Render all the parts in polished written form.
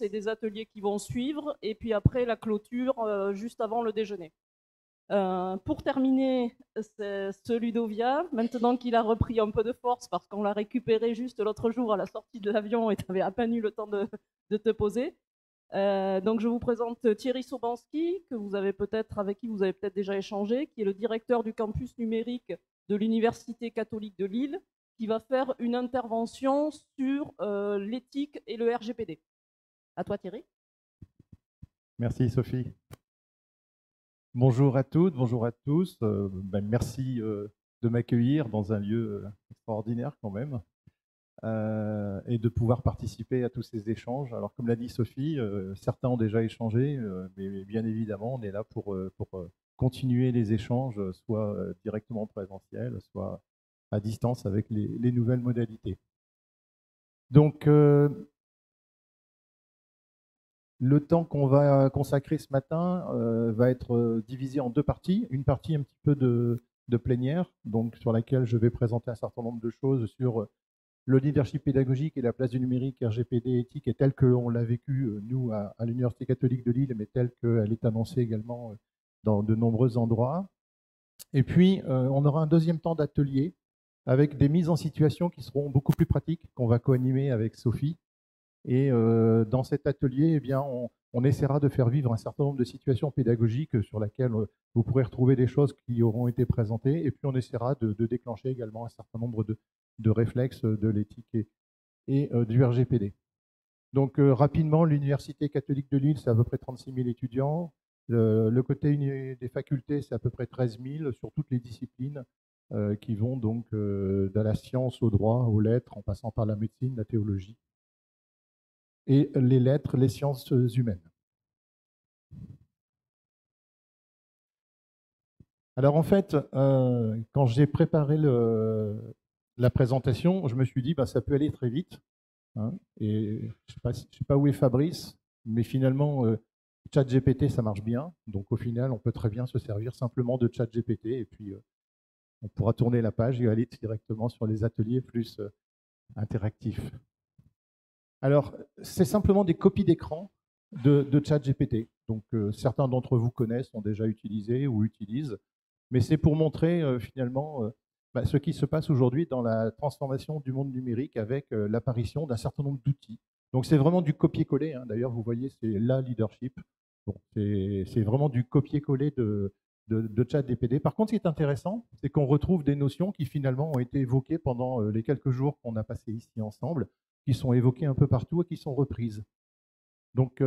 conférences et des ateliers qui vont suivre, et puis après la clôture juste avant le déjeuner. Pour terminer ce Ludovia, maintenant qu'il a repris un peu de force, parce qu'on l'a récupéré juste l'autre jour à la sortie de l'avion et tu n'avais à peine eu le temps de te poser. Donc je vous présente Thierry Sobanski, avec qui vous avez peut-être déjà échangé, qui est le directeur du campus numérique de l'Université catholique de Lille, qui va faire une intervention sur l'éthique et le RGPD. À toi Thierry. Merci Sophie. Bonjour à toutes, bonjour à tous. Merci de m'accueillir dans un lieu extraordinaire quand même et de pouvoir participer à tous ces échanges. Alors comme l'a dit Sophie, certains ont déjà échangé, mais bien évidemment on est là pour continuer les échanges, soit directement en présentiel, soit à distance avec les nouvelles modalités. Donc le temps qu'on va consacrer ce matin va être divisé en deux parties. Une partie un petit peu de plénière, donc sur laquelle je vais présenter un certain nombre de choses sur le leadership pédagogique et la place du numérique, RGPD, éthique, et telle qu'on l'a vécu, nous, à l'Université catholique de Lille, mais telle qu'elle est annoncée également dans de nombreux endroits. Et puis, on aura un deuxième temps d'atelier avec des mises en situation qui seront beaucoup plus pratiques, qu'on va co-animer avec Sophie. Et dans cet atelier, eh bien, on essaiera de faire vivre un certain nombre de situations pédagogiques sur lesquelles vous pourrez retrouver des choses qui auront été présentées. Et puis, on essaiera de déclencher également un certain nombre de réflexes de l'éthique et du RGPD. Donc, rapidement, l'Université catholique de Lille, c'est à peu près 36 000 étudiants. Le côté des facultés, c'est à peu près 13 000 sur toutes les disciplines qui vont donc de la science au droit, aux lettres, en passant par la médecine, la théologie et les lettres, les sciences humaines. Alors en fait, quand j'ai préparé la présentation, je me suis dit, ça peut aller très vite. Hein, et je ne sais pas où est Fabrice, mais finalement, ChatGPT, ça marche bien. Donc au final, on peut très bien se servir simplement de ChatGPT et puis on pourra tourner la page et aller directement sur les ateliers plus interactifs. Alors, c'est simplement des copies d'écran de ChatGPT. Donc, certains d'entre vous connaissent, ont déjà utilisé ou utilisent. Mais c'est pour montrer finalement ce qui se passe aujourd'hui dans la transformation du monde numérique avec l'apparition d'un certain nombre d'outils. Donc, c'est vraiment du copier-coller. Hein. D'ailleurs, vous voyez, c'est la leadership. Bon, c'est vraiment du copier-coller de ChatGPT. Par contre, ce qui est intéressant, c'est qu'on retrouve des notions qui finalement ont été évoquées pendant les quelques jours qu'on a passés ici ensemble, qui sont évoquées un peu partout et qui sont reprises. Donc,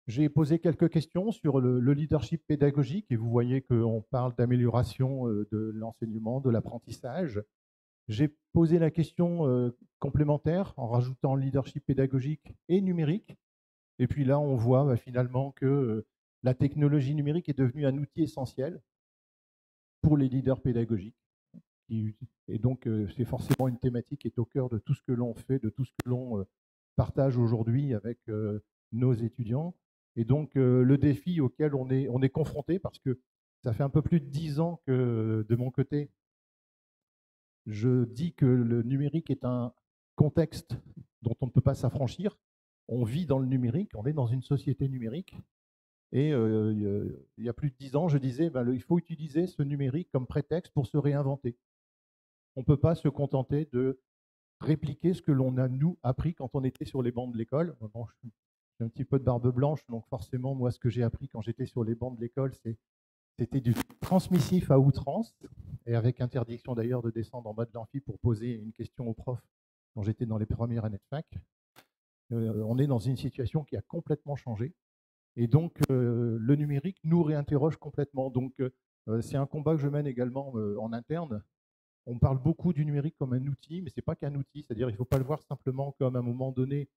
j'ai posé quelques questions sur le leadership pédagogique et vous voyez qu'on parle d'amélioration de l'enseignement, de l'apprentissage. J'ai posé la question complémentaire en rajoutant leadership pédagogique et numérique. Et puis là, on voit finalement que la technologie numérique est devenue un outil essentiel pour les leaders pédagogiques. Et donc, c'est forcément une thématique qui est au cœur de tout ce que l'on fait, de tout ce que l'on partage aujourd'hui avec nos étudiants. Et donc, le défi auquel on est confronté, parce que ça fait un peu plus de 10 ans que, de mon côté, je dis que le numérique est un contexte dont on ne peut pas s'affranchir. On vit dans le numérique, on est dans une société numérique. Et il y a plus de 10 ans, je disais, il faut utiliser ce numérique comme prétexte pour se réinventer. On ne peut pas se contenter de répliquer ce que l'on a, nous, appris quand on était sur les bancs de l'école. Bon, j'ai un petit peu de barbe blanche, donc forcément, moi, ce que j'ai appris quand j'étais sur les bancs de l'école, c'était du transmissif à outrance, et avec interdiction d'ailleurs de descendre en bas de l'amphi pour poser une question au prof quand j'étais dans les premières années de fac. On est dans une situation qui a complètement changé. Et donc, le numérique nous réinterroge complètement. Donc, c'est un combat que je mène également en interne. On parle beaucoup du numérique comme un outil, mais ce n'est pas qu'un outil. C'est-à-dire qu'il ne faut pas le voir simplement comme à un moment donné,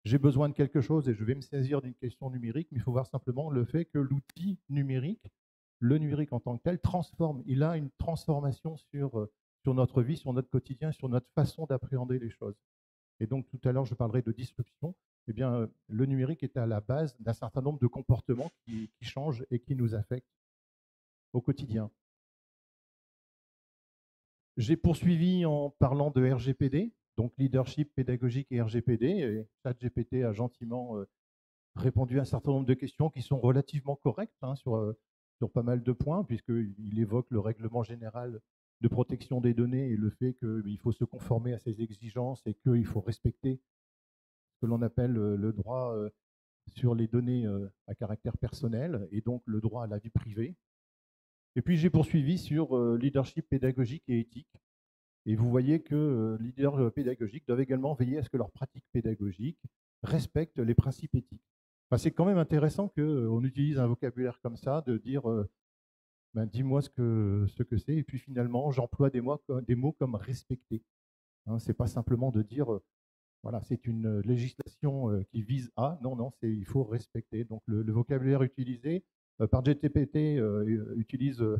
j'ai besoin de quelque chose et je vais me saisir d'une question numérique, mais il faut voir simplement le fait que l'outil numérique, le numérique en tant que tel, transforme. Il a une transformation sur notre vie, sur notre quotidien, sur notre façon d'appréhender les choses. Et donc, tout à l'heure, je parlerai de disruption. Eh bien, le numérique est à la base d'un certain nombre de comportements qui changent et qui nous affectent au quotidien. J'ai poursuivi en parlant de RGPD. donc leadership pédagogique et RGPD. Et ChatGPT a gentiment répondu à un certain nombre de questions qui sont relativement correctes sur pas mal de points, puisqu'il évoque le règlement général de protection des données et le fait qu'il faut se conformer à ces exigences et qu'il faut respecter ce que l'on appelle le droit sur les données à caractère personnel et donc le droit à la vie privée. Et puis j'ai poursuivi sur leadership pédagogique et éthique. Et vous voyez que les leaders pédagogiques doivent également veiller à ce que leurs pratiques pédagogiques respectent les principes éthiques. Enfin, c'est quand même intéressant qu'on utilise un vocabulaire comme ça, de dire ben, dis-moi ce que c'est, et puis finalement j'emploie des mots comme respecter. Hein, c'est pas simplement de dire voilà, c'est une législation qui vise à. Non, non, il faut respecter. Donc le vocabulaire utilisé par GTPT utilise ce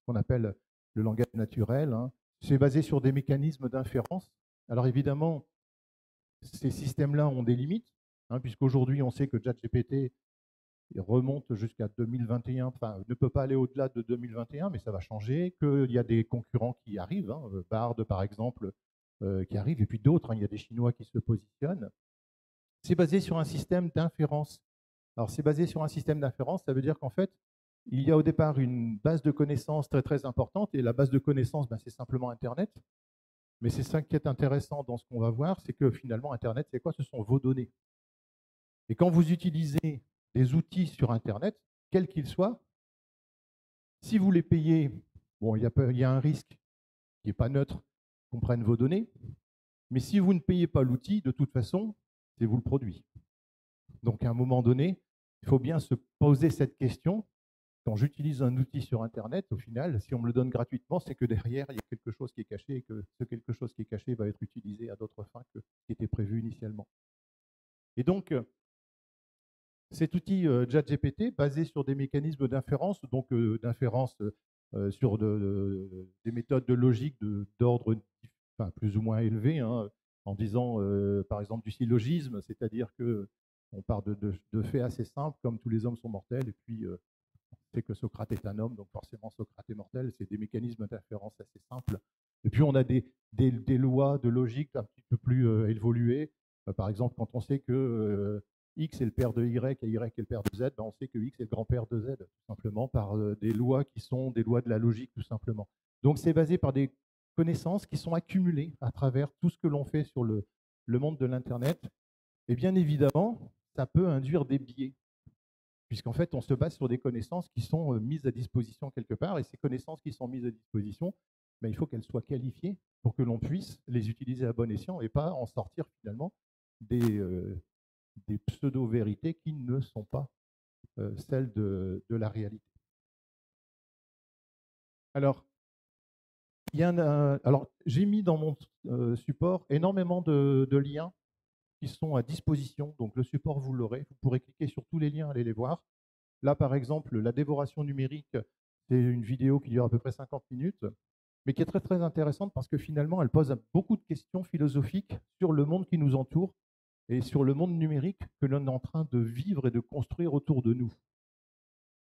qu'on appelle le langage naturel. Hein. C'est basé sur des mécanismes d'inférence. Alors évidemment, ces systèmes-là ont des limites, hein, puisqu'aujourd'hui on sait que ChatGPT remonte jusqu'à 2021, enfin ne peut pas aller au-delà de 2021, mais ça va changer, qu'il y a des concurrents qui arrivent, hein, Bard par exemple, qui arrive, et puis d'autres, hein, il y a des Chinois qui se positionnent. C'est basé sur un système d'inférence. Alors, c'est basé sur un système d'inférence, ça veut dire qu'en fait, il y a au départ une base de connaissances très très importante, et la base de connaissances, ben, c'est simplement Internet. Mais c'est ça qui est intéressant dans ce qu'on va voir, c'est que finalement, Internet, c'est quoi? Ce sont vos données. Et quand vous utilisez des outils sur Internet, quels qu'ils soient, si vous les payez, bon, il y a un risque qui n'est pas neutre, qu'on prenne vos données. Mais si vous ne payez pas l'outil, de toute façon, c'est vous le produit. Donc à un moment donné, il faut bien se poser cette question. Quand j'utilise un outil sur Internet, au final, si on me le donne gratuitement, c'est que derrière, il y a quelque chose qui est caché et que ce quelque chose qui est caché va être utilisé à d'autres fins que ce qui était prévu initialement. Et donc, cet outil ChatGPT, basé sur des mécanismes d'inférence, donc d'inférence sur des méthodes de logique d'ordre enfin, plus ou moins élevé, hein, en disant par exemple du syllogisme, c'est-à-dire que on part de faits assez simples, comme tous les hommes sont mortels, et puis on sait que Socrate est un homme, donc forcément Socrate est mortel, c'est des mécanismes d'inférence assez simples. Et puis on a des lois de logique un petit peu plus évoluées. Par exemple, quand on sait que X est le père de Y et Y est le père de Z, ben on sait que X est le grand-père de Z, tout simplement par des lois qui sont des lois de la logique, tout simplement. Donc c'est basé par des connaissances qui sont accumulées à travers tout ce que l'on fait sur le monde de l'Internet. Et bien évidemment, ça peut induire des biais, puisqu'en fait, on se base sur des connaissances qui sont mises à disposition quelque part, et ces connaissances qui sont mises à disposition, ben, il faut qu'elles soient qualifiées pour que l'on puisse les utiliser à bon escient et pas en sortir finalement des pseudo-vérités qui ne sont pas celles de la réalité. Alors, j'ai mis dans mon support énormément de liens qui sont à disposition. Donc, le support, vous l'aurez. Vous pourrez cliquer sur tous les liens, aller les voir. Là, par exemple, la dévoration numérique, c'est une vidéo qui dure à peu près 50 minutes, mais qui est très, très intéressante parce que finalement, elle pose beaucoup de questions philosophiques sur le monde qui nous entoure et sur le monde numérique que l'on est en train de vivre et de construire autour de nous.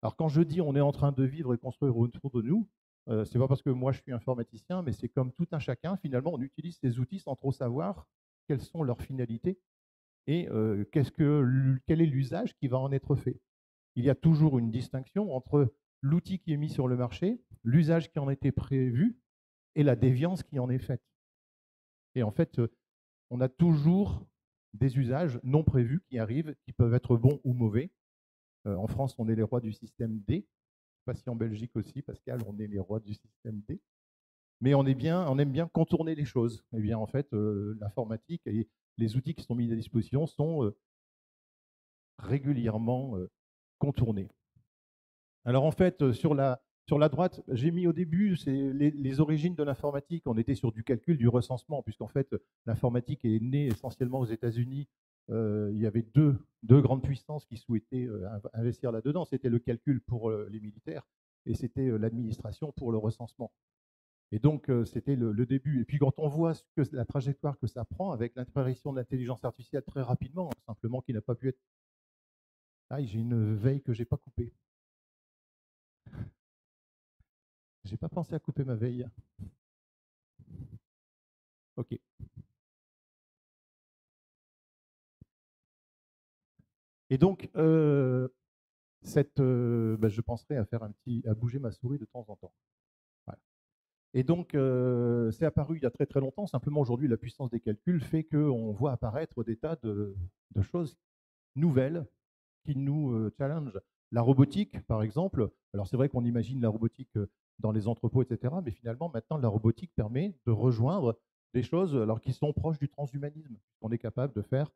Alors, quand je dis on est en train de vivre et construire autour de nous, c'est pas parce que moi je suis informaticien, mais c'est comme tout un chacun, finalement, on utilise ces outils sans trop savoir quelles sont leurs finalités et quel est l'usage qui va en être fait. Il y a toujours une distinction entre l'outil qui est mis sur le marché, l'usage qui en était prévu et la déviance qui en est faite. Et en fait, on a toujours des usages non prévus qui arrivent, qui peuvent être bons ou mauvais. En France, on est les rois du système D. Pas si en Belgique aussi, Pascal, on est les rois du système D. Mais on aime bien contourner les choses. Eh bien, en fait, l'informatique et les outils qui sont mis à disposition sont régulièrement contournés. Alors en fait, sur la droite, j'ai mis au début les origines de l'informatique. On était sur du calcul, du recensement, puisqu'en fait, l'informatique est née essentiellement aux États-Unis. Il y avait deux grandes puissances qui souhaitaient investir là-dedans. C'était le calcul pour les militaires et c'était l'administration pour le recensement. Et donc, c'était le début. Et puis, quand on voit la trajectoire que ça prend avec l'apparition de l'intelligence artificielle très rapidement, simplement qui n'a pas pu être... Ah, j'ai une veille que je n'ai pas coupée. J'ai pas pensé à couper ma veille. Ok. Et donc, je penserai à à bouger ma souris de temps en temps. Voilà. Et donc, c'est apparu il y a très très longtemps. Simplement, aujourd'hui, la puissance des calculs fait qu'on voit apparaître des tas de choses nouvelles qui nous challenge. La robotique, par exemple, alors c'est vrai qu'on imagine la robotique dans les entrepôts, etc., mais finalement, maintenant, la robotique permet de rejoindre des choses alors, qui sont proches du transhumanisme. On est capable de faire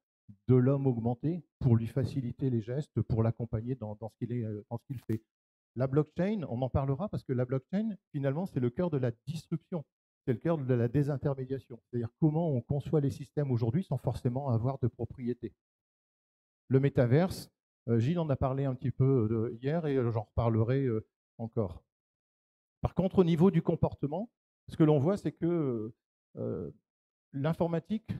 de l'homme augmenté pour lui faciliter les gestes, pour l'accompagner dans ce qu'il fait. La blockchain, on en parlera parce que la blockchain, finalement, c'est le cœur de la disruption, c'est le cœur de la désintermédiation. C'est-à-dire comment on conçoit les systèmes aujourd'hui sans forcément avoir de propriété. Le métaverse, Gilles en a parlé un petit peu hier et j'en reparlerai encore. Par contre, au niveau du comportement, ce que l'on voit, c'est que l'informatique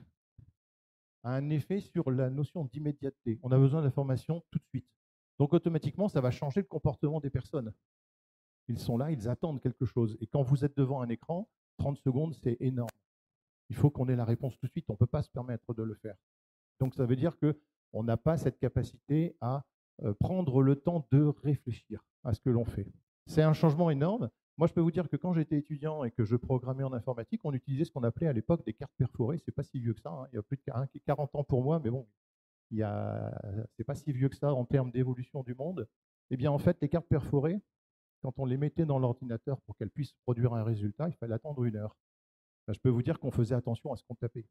a un effet sur la notion d'immédiateté. On a besoin d'informations tout de suite. Donc automatiquement, ça va changer le comportement des personnes. Ils sont là, ils attendent quelque chose. Et quand vous êtes devant un écran, 30 secondes, c'est énorme. Il faut qu'on ait la réponse tout de suite. On ne peut pas se permettre de le faire. Donc ça veut dire qu'on n'a pas cette capacité à prendre le temps de réfléchir à ce que l'on fait. C'est un changement énorme. Moi, je peux vous dire que quand j'étais étudiant et que je programmais en informatique, on utilisait ce qu'on appelait à l'époque des cartes perforées. C'est pas si vieux que ça, hein. Il y a plus de 40 ans pour moi, mais bon, c'est pas si vieux que ça en termes d'évolution du monde. Eh bien, en fait, les cartes perforées, quand on les mettait dans l'ordinateur pour qu'elles puissent produire un résultat, il fallait attendre 1 heure. Là, je peux vous dire qu'on faisait attention à ce qu'on tapait.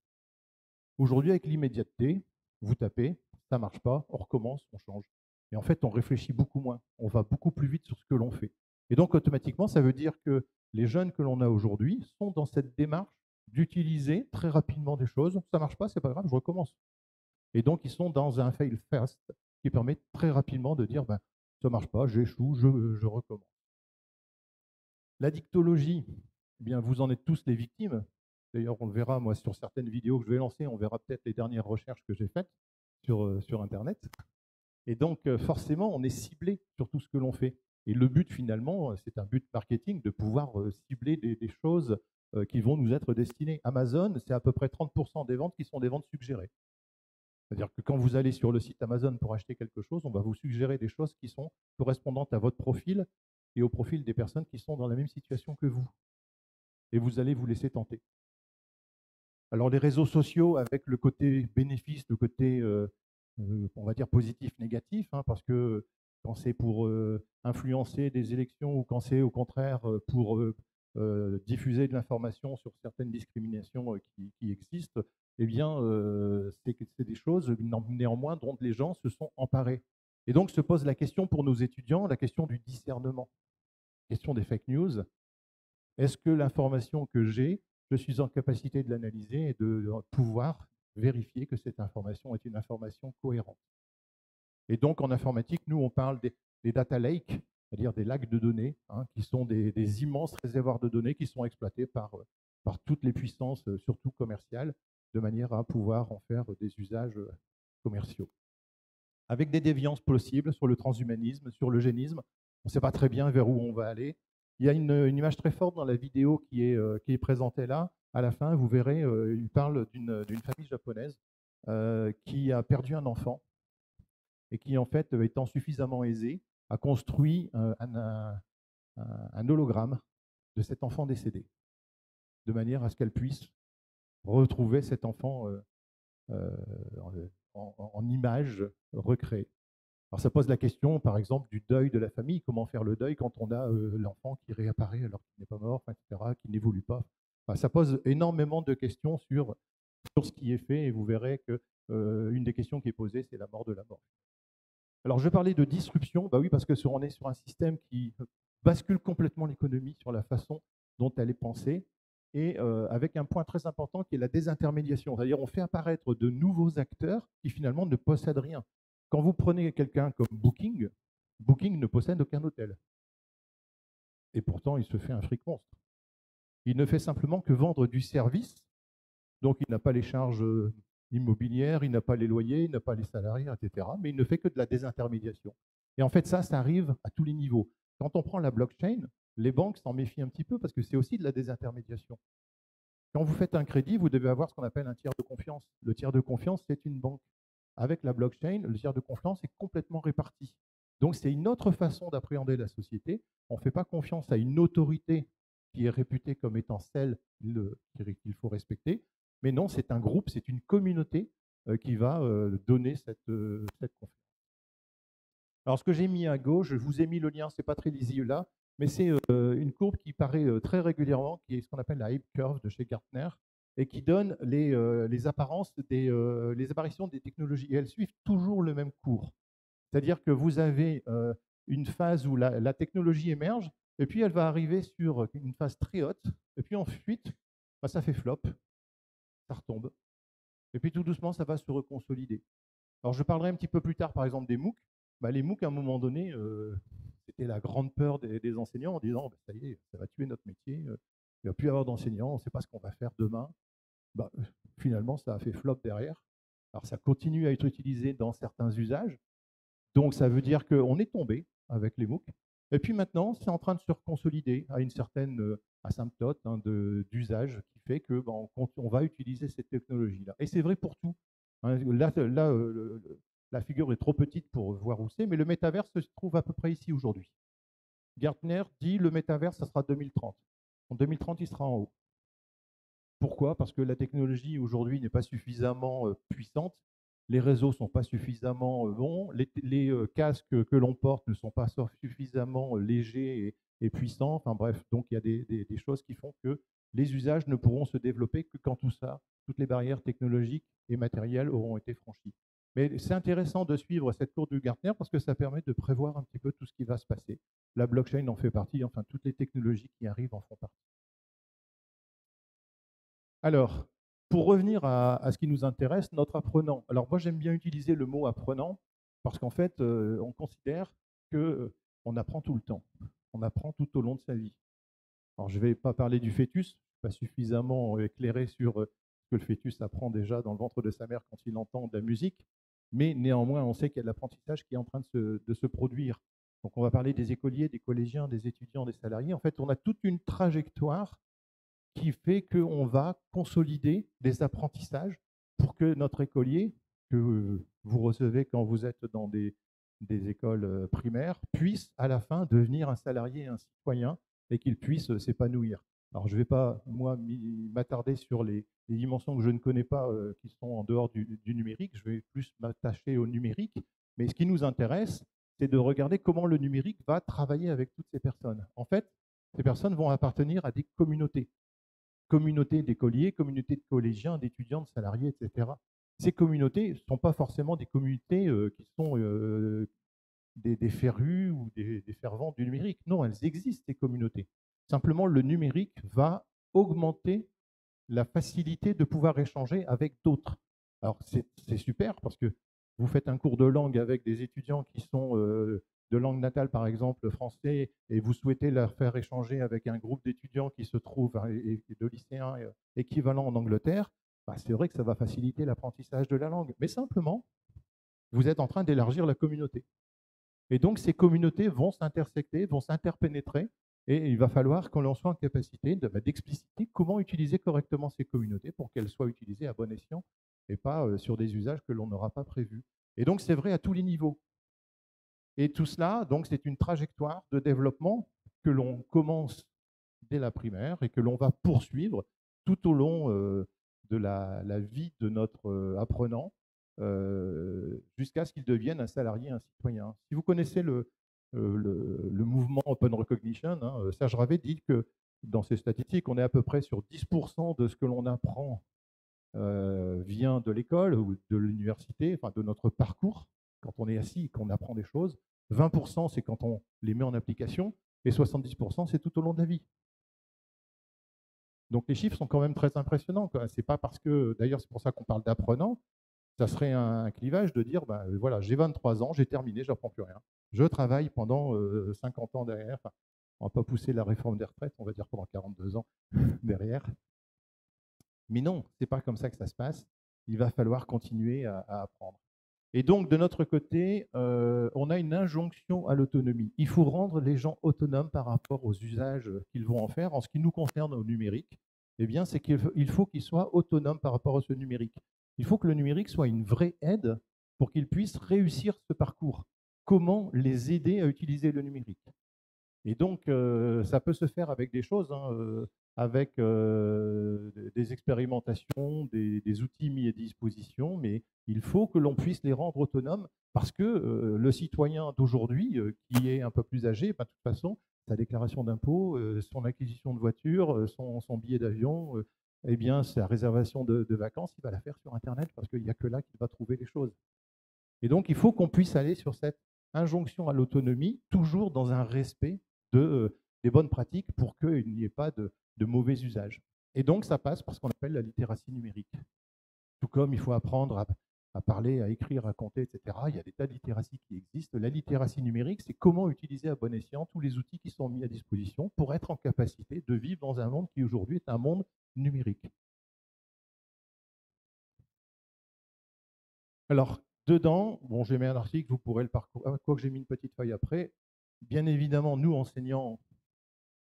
Aujourd'hui, avec l'immédiateté, vous tapez, ça ne marche pas, on recommence, on change. Et en fait, on réfléchit beaucoup moins, on va beaucoup plus vite sur ce que l'on fait. Et donc, automatiquement, ça veut dire que les jeunes que l'on a aujourd'hui sont dans cette démarche d'utiliser très rapidement des choses. Ça ne marche pas, c'est pas grave, je recommence. Et donc, ils sont dans un fail fast qui permet très rapidement de dire, ça ne marche pas, j'échoue, je recommence. La dictologie, eh bien, vous en êtes tous les victimes. D'ailleurs, on le verra, moi, sur certaines vidéos que je vais lancer, on verra peut-être les dernières recherches que j'ai faites sur Internet. Et donc, forcément, on est ciblé sur tout ce que l'on fait. Et le but, finalement, c'est un but marketing de pouvoir cibler des choses qui vont nous être destinées. Amazon, c'est à peu près 30% des ventes qui sont des ventes suggérées. C'est-à-dire que quand vous allez sur le site Amazon pour acheter quelque chose, on va vous suggérer des choses qui sont correspondantes à votre profil et au profil des personnes qui sont dans la même situation que vous. Et vous allez vous laisser tenter. Alors les réseaux sociaux, avec le côté bénéfice, le côté, on va dire, positif, négatif, hein, parce que quand c'est pour influencer des élections ou quand c'est au contraire pour diffuser de l'information sur certaines discriminations qui existent, eh bien, c'est des choses néanmoins dont les gens se sont emparés. Et donc se pose la question pour nos étudiants, la question du discernement, la question des fake news. Est-ce que l'information que j'ai, je suis en capacité de l'analyser et de pouvoir vérifier que cette information est une information cohérente? Et donc, en informatique, nous, on parle des data lakes, c'est-à-dire des lacs de données, hein, qui sont des immenses réservoirs de données qui sont exploités par toutes les puissances, surtout commerciales, de manière à pouvoir en faire des usages commerciaux. Avec des déviances possibles sur le transhumanisme, sur l'eugénisme, on ne sait pas très bien vers où on va aller. Il y a une image très forte dans la vidéo qui est présentée là. À la fin, vous verrez, il parle d'une famille japonaise qui a perdu un enfant et qui, en fait, étant suffisamment aisée, a construit un hologramme de cet enfant décédé, de manière à ce qu'elle puisse retrouver cet enfant en image recréée. Alors ça pose la question, par exemple, du deuil de la famille. Comment faire le deuil quand on a l'enfant qui réapparaît alors qu'il n'est pas mort, etc., qui n'évolue pas. Enfin, ça pose énormément de questions sur ce qui est fait, et vous verrez que une des questions qui est posée, c'est la mort de la mort. Alors je vais parler de disruption, bah oui, parce que on est sur un système qui bascule complètement l'économie sur la façon dont elle est pensée, et avec un point très important qui est la désintermédiation. C'est-à-dire on fait apparaître de nouveaux acteurs qui finalement ne possèdent rien. Quand vous prenez quelqu'un comme Booking, Booking ne possède aucun hôtel. Et pourtant, il se fait un fric monstre. Il ne fait simplement que vendre du service, donc il n'a pas les charges immobilières, il n'a pas les loyers, il n'a pas les salariés, etc. Mais il ne fait que de la désintermédiation. Et en fait, ça arrive à tous les niveaux. Quand on prend la blockchain, les banques s'en méfient un petit peu parce que c'est aussi de la désintermédiation. Quand vous faites un crédit, vous devez avoir ce qu'on appelle un tiers de confiance. Le tiers de confiance, c'est une banque. Avec la blockchain, le tiers de confiance est complètement réparti. Donc, c'est une autre façon d'appréhender la société. On ne fait pas confiance à une autorité qui est réputée comme étant celle qu'il faut respecter. Mais non, c'est un groupe, c'est une communauté qui va donner cette confiance. Alors, ce que j'ai mis à gauche, je vous ai mis le lien, ce n'est pas très lisible là, mais c'est une courbe qui paraît très régulièrement, qui est ce qu'on appelle la Hype Curve de chez Gartner, et qui donne les apparences, les apparitions des technologies. Et elles suivent toujours le même cours. C'est-à-dire que vous avez une phase où la technologie émerge, et puis elle va arriver sur une phase très haute, et puis ensuite, bah, ça fait flop, ça retombe. Et puis tout doucement, ça va se reconsolider. Alors je parlerai un petit peu plus tard, par exemple, des MOOC. Bah, les MOOC, à un moment donné, c'était la grande peur des enseignants en disant, bah, ça y est, ça va tuer notre métier, il ne va plus y avoir d'enseignants, on ne sait pas ce qu'on va faire demain. Bah, finalement, ça a fait flop derrière. Alors ça continue à être utilisé dans certains usages. Donc ça veut dire qu'on est tombé avec les MOOC. Et puis maintenant, c'est en train de se reconsolider à une certaine asymptote d'usage qui fait que on va utiliser cette technologie-là. Et c'est vrai pour tout. Là, la figure est trop petite pour voir où c'est, mais le métaverse se trouve à peu près ici aujourd'hui. Gartner dit le métaverse, ça sera 2030. En 2030, il sera en haut. Pourquoi? Parce que la technologie aujourd'hui n'est pas suffisamment puissante, les réseaux ne sont pas suffisamment bons, les casques que l'on porte ne sont pas suffisamment légers et puissants. Enfin bref, donc il y a des choses qui font que les usages ne pourront se développer que quand tout ça, toutes les barrières technologiques et matérielles auront été franchies. Mais c'est intéressant de suivre cette courbe du Gartner parce que ça permet de prévoir un petit peu tout ce qui va se passer. La blockchain en fait partie, enfin toutes les technologies qui arrivent en font partie. Alors, pour revenir à ce qui nous intéresse, notre apprenant. Alors moi, j'aime bien utiliser le mot apprenant parce qu'en fait, on considère qu'on apprend tout le temps. On apprend tout au long de sa vie. Alors, je ne vais pas parler du fœtus, je ne suis pas suffisamment éclairé sur ce que le fœtus apprend déjà dans le ventre de sa mère quand il entend de la musique, mais néanmoins, on sait qu'il y a de l'apprentissage qui est en train de se produire. Donc, on va parler des écoliers, des collégiens, des étudiants, des salariés. En fait, on a toute une trajectoire qui fait qu'on va consolider des apprentissages pour que notre écolier, que vous recevez quand vous êtes dans des écoles primaires, puisse à la fin devenir un salarié et un citoyen et qu'il puisse s'épanouir. Alors je ne vais pas, moi, m'attarder sur les dimensions que je ne connais pas qui sont en dehors du numérique, je vais plus m'attacher au numérique, mais ce qui nous intéresse, c'est de regarder comment le numérique va travailler avec toutes ces personnes. En fait, ces personnes vont appartenir à des communautés d'écoliers, communautés de collégiens, d'étudiants, de salariés, etc. Ces communautés ne sont pas forcément des communautés qui sont des férus ou des fervents du numérique. Non, elles existent, ces communautés. Simplement, le numérique va augmenter la facilité de pouvoir échanger avec d'autres. Alors, c'est super parce que vous faites un cours de langue avec des étudiants qui sont de langue natale, par exemple français, et vous souhaitez leur faire échanger avec un groupe d'étudiants qui se trouvent, et de lycéens équivalents en Angleterre, bah, c'est vrai que ça va faciliter l'apprentissage de la langue. Mais simplement, vous êtes en train d'élargir la communauté. Et donc, ces communautés vont s'intersecter, vont s'interpénétrer, et il va falloir qu'on soit en capacité d'expliciter comment utiliser correctement ces communautés pour qu'elles soient utilisées à bon escient et pas sur des usages que l'on n'aura pas prévus. Et donc, c'est vrai à tous les niveaux. Et tout cela, donc, c'est une trajectoire de développement que l'on commence dès la primaire et que l'on va poursuivre tout au long de la vie de notre apprenant jusqu'à ce qu'il devienne un salarié, un citoyen. Si vous connaissez le mouvement Open Recognition, hein, Serge Ravet dit que dans ses statistiques, on est à peu près sur 10% de ce que l'on apprend vient de l'école ou de l'université, enfin de notre parcours, quand on est assis et qu'on apprend des choses. 20%, c'est quand on les met en application, et 70%, c'est tout au long de la vie. Donc les chiffres sont quand même très impressionnants. C'est pas parce que, d'ailleurs, c'est pour ça qu'on parle d'apprenants, ça serait un clivage de dire, ben, voilà, j'ai 23 ans, j'ai terminé, je n'apprends plus rien. Je travaille pendant 50 ans derrière. Enfin, on ne va pas pousser la réforme des retraites, on va dire pendant 42 ans derrière. Mais non, ce n'est pas comme ça que ça se passe. Il va falloir continuer à apprendre. Et donc, de notre côté, on a une injonction à l'autonomie. Il faut rendre les gens autonomes par rapport aux usages qu'ils vont en faire. En ce qui nous concerne au numérique, eh bien, c'est qu'il faut qu'ils soient autonomes par rapport à ce numérique. Il faut que le numérique soit une vraie aide pour qu'ils puissent réussir ce parcours. Comment les aider à utiliser le numérique? Et donc, ça peut se faire avec des choses, avec des expérimentations, des outils mis à disposition, mais il faut que l'on puisse les rendre autonomes parce que le citoyen d'aujourd'hui, qui est un peu plus âgé, de toute façon, sa déclaration d'impôt, son acquisition de voiture, son billet d'avion, eh bien, sa réservation de vacances, il va la faire sur Internet parce qu'il n'y a que là qu'il va trouver les choses. Et donc, il faut qu'on puisse aller sur cette injonction à l'autonomie, toujours dans un respect des bonnes pratiques pour qu'il n'y ait pas de mauvais usage. Et donc, ça passe par ce qu'on appelle la littératie numérique. Tout comme il faut apprendre à parler, à écrire, à compter, etc. Il y a des tas de littératies qui existent. La littératie numérique, c'est comment utiliser à bon escient tous les outils qui sont mis à disposition pour être en capacité de vivre dans un monde qui aujourd'hui est un monde numérique. Alors, dedans, bon, j'ai mis un article, vous pourrez le parcourir, quoique j'ai mis une petite feuille après. Bien évidemment, nous, enseignants,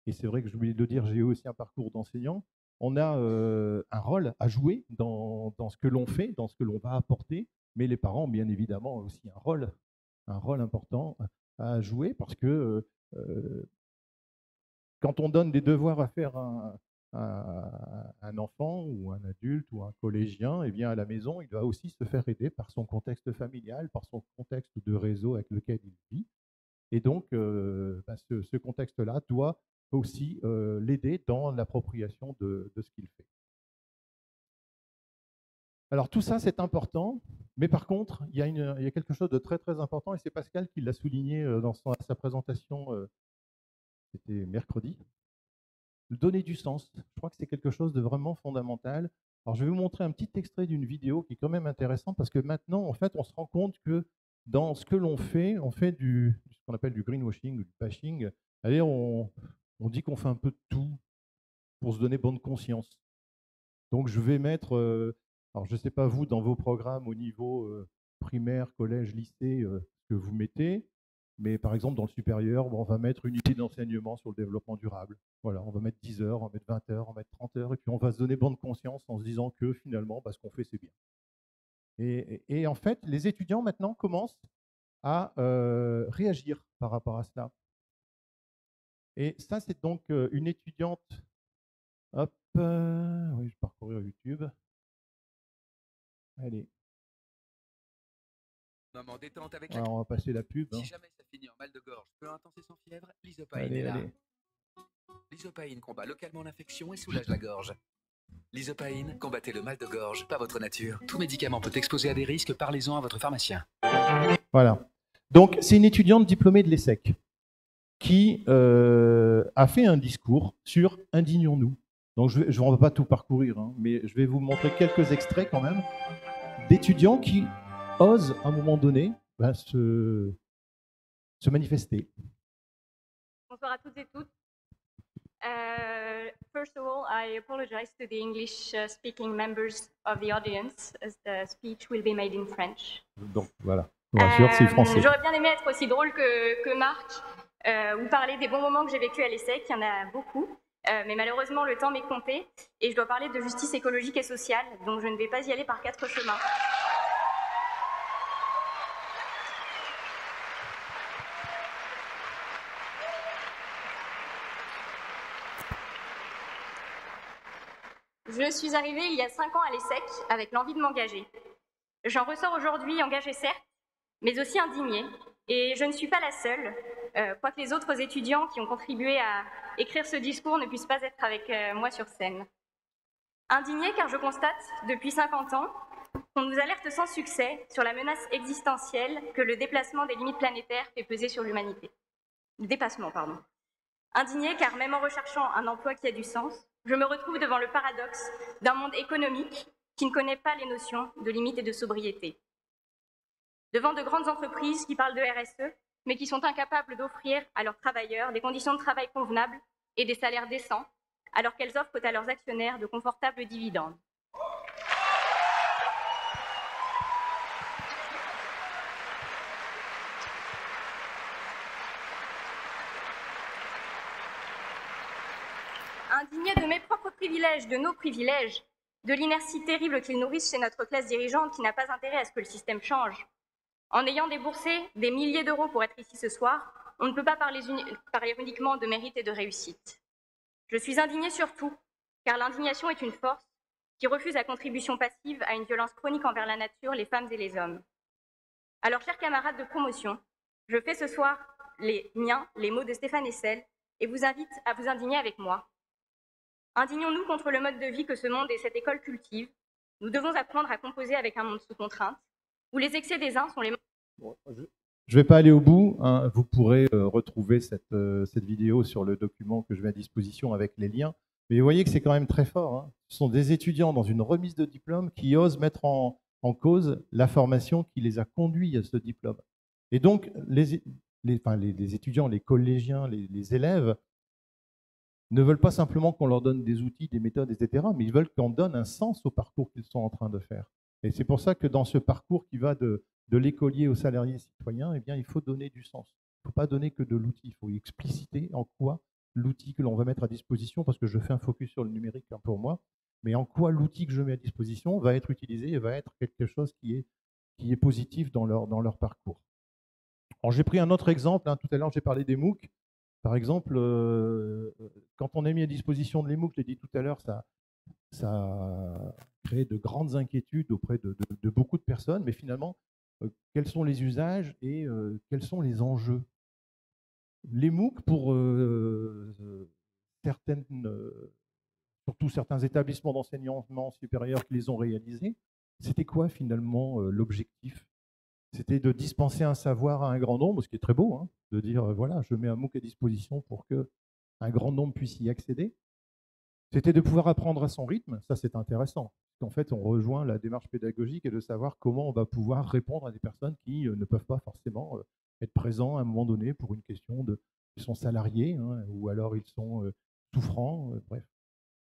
et c'est vrai que j'ai oublié de le dire, j'ai eu aussi un parcours d'enseignant, on a un rôle à jouer dans ce que l'on fait, dans ce que l'on va apporter, mais les parents, bien évidemment, ont aussi un rôle important à jouer, parce que quand on donne des devoirs à faire à un enfant ou un adulte ou un collégien, eh bien à la maison, il doit aussi se faire aider par son contexte familial, par son contexte de réseau avec lequel il vit. Et donc, ce contexte-là doit aussi l'aider dans l'appropriation de ce qu'il fait. Alors tout ça, c'est important, mais par contre, il y a quelque chose de très très important, et c'est Pascal qui l'a souligné dans sa présentation, c'était mercredi. Donner du sens, je crois que c'est quelque chose de vraiment fondamental. Alors je vais vous montrer un petit extrait d'une vidéo qui est quand même intéressant, parce que maintenant, en fait, on se rend compte que dans ce que l'on fait, on fait ce qu'on appelle du greenwashing ou du bashing. Allez, on dit qu'on fait un peu de tout pour se donner bonne conscience. Donc je vais mettre, alors je ne sais pas vous, dans vos programmes au niveau primaire, collège, lycée, ce que vous mettez, mais par exemple dans le supérieur, on va mettre une unité d'enseignement sur le développement durable. Voilà, on va mettre 10 heures, on va mettre 20 heures, on va mettre 30 heures, et puis on va se donner bonne conscience en se disant que finalement, ce qu'on fait, c'est bien. Et en fait, les étudiants maintenant commencent à réagir par rapport à cela. Et ça, c'est donc une étudiante. Hop, oui, je vais parcourir YouTube. Allez. Moment détente avec Alors, on va passer la pub. Si jamais ça finit en mal de gorge peu intense et sans fièvre, l'Isopaïne est là. L'Isopaïne combat localement l'infection et soulage la gorge. L'Isopaïne, combattez le mal de gorge, pas votre nature. Tout médicament peut exposer à des risques, parlez-en à votre pharmacien. Voilà. Donc, c'est une étudiante diplômée de l'ESSEC qui a fait un discours sur « Indignons-nous ». Donc, je ne vais pas tout parcourir, mais je vais vous montrer quelques extraits quand même d'étudiants qui osent, à un moment donné, se manifester. Bonsoir à toutes et tous. First of all, I apologize to the English-speaking members of the audience, as the speech will be made in French. Donc, voilà. C'est français. J'aurais bien aimé être aussi drôle que Marc, ou parler des bons moments que j'ai vécus à l'ESSEC, il y en a beaucoup. Mais malheureusement, le temps m'est compté, et je dois parler de justice écologique et sociale, donc je ne vais pas y aller par 4 chemins. Je suis arrivée il y a 5 ans à l'ESSEC avec l'envie de m'engager. J'en ressors aujourd'hui engagée certes, mais aussi indignée. Et je ne suis pas la seule, quoique les autres étudiants qui ont contribué à écrire ce discours ne puissent pas être avec moi sur scène. Indignée car je constate, depuis 50 ans, qu'on nous alerte sans succès sur la menace existentielle que le déplacement des limites planétaires fait peser sur l'humanité. Dépassement, pardon. Indignée car même en recherchant un emploi qui a du sens, je me retrouve devant le paradoxe d'un monde économique qui ne connaît pas les notions de limite et de sobriété. Devant de grandes entreprises qui parlent de RSE, mais qui sont incapables d'offrir à leurs travailleurs des conditions de travail convenables et des salaires décents, alors qu'elles offrent à leurs actionnaires de confortables dividendes. Indignée de mes propres privilèges, de nos privilèges, de l'inertie terrible qu'ils nourrissent chez notre classe dirigeante qui n'a pas intérêt à ce que le système change, En ayant déboursé des milliers d'euros pour être ici ce soir, on ne peut pas parler uniquement de mérite et de réussite. Je suis indignée surtout, car l'indignation est une force qui refuse la contribution passive à une violence chronique envers la nature, les femmes et les hommes. Alors, chers camarades de promotion, je fais ce soir les miens, les mots de Stéphane Hessel, et vous invite à vous indigner avec moi. Indignons-nous contre le mode de vie que ce monde et cette école cultivent. Nous devons apprendre à composer avec un monde sous contrainte, où les excès des uns sont les... Bon, je ne vais pas aller au bout, hein. Vous pourrez retrouver cette vidéo sur le document que je mets à disposition avec les liens. Mais vous voyez que c'est quand même très fort, hein. Ce sont des étudiants dans une remise de diplôme qui osent mettre en cause la formation qui les a conduits à ce diplôme. Et donc, les étudiants, les collégiens, les élèves ne veulent pas simplement qu'on leur donne des outils, des méthodes, etc., mais ils veulent qu'on donne un sens au parcours qu'ils sont en train de faire. Et c'est pour ça que dans ce parcours qui va de l'écolier au salarié citoyen, eh bien, il faut donner du sens. Il ne faut pas donner que de l'outil, il faut expliciter en quoi l'outil que l'on va mettre à disposition, parce que je fais un focus sur le numérique pour moi, mais en quoi l'outil que je mets à disposition va être utilisé et va être quelque chose qui est positif dans leur parcours. Alors, j'ai pris un autre exemple, hein. Tout à l'heure j'ai parlé des MOOC. Par exemple, quand on a mis à disposition les MOOC, je l'ai dit tout à l'heure, ça a créé de grandes inquiétudes auprès de beaucoup de personnes, mais finalement, quels sont les usages et quels sont les enjeux? Les MOOC, pour surtout certains établissements d'enseignement supérieur qui les ont réalisés, c'était quoi finalement l'objectif? C'était de dispenser un savoir à un grand nombre, ce qui est très beau, hein, de dire, voilà, je mets un MOOC à disposition pour qu'un grand nombre puisse y accéder. C'était de pouvoir apprendre à son rythme, ça c'est intéressant. En fait, on rejoint la démarche pédagogique et de savoir comment on va pouvoir répondre à des personnes qui ne peuvent pas forcément être présents à un moment donné pour une question ils sont salariés, hein, ou alors ils sont souffrants, bref.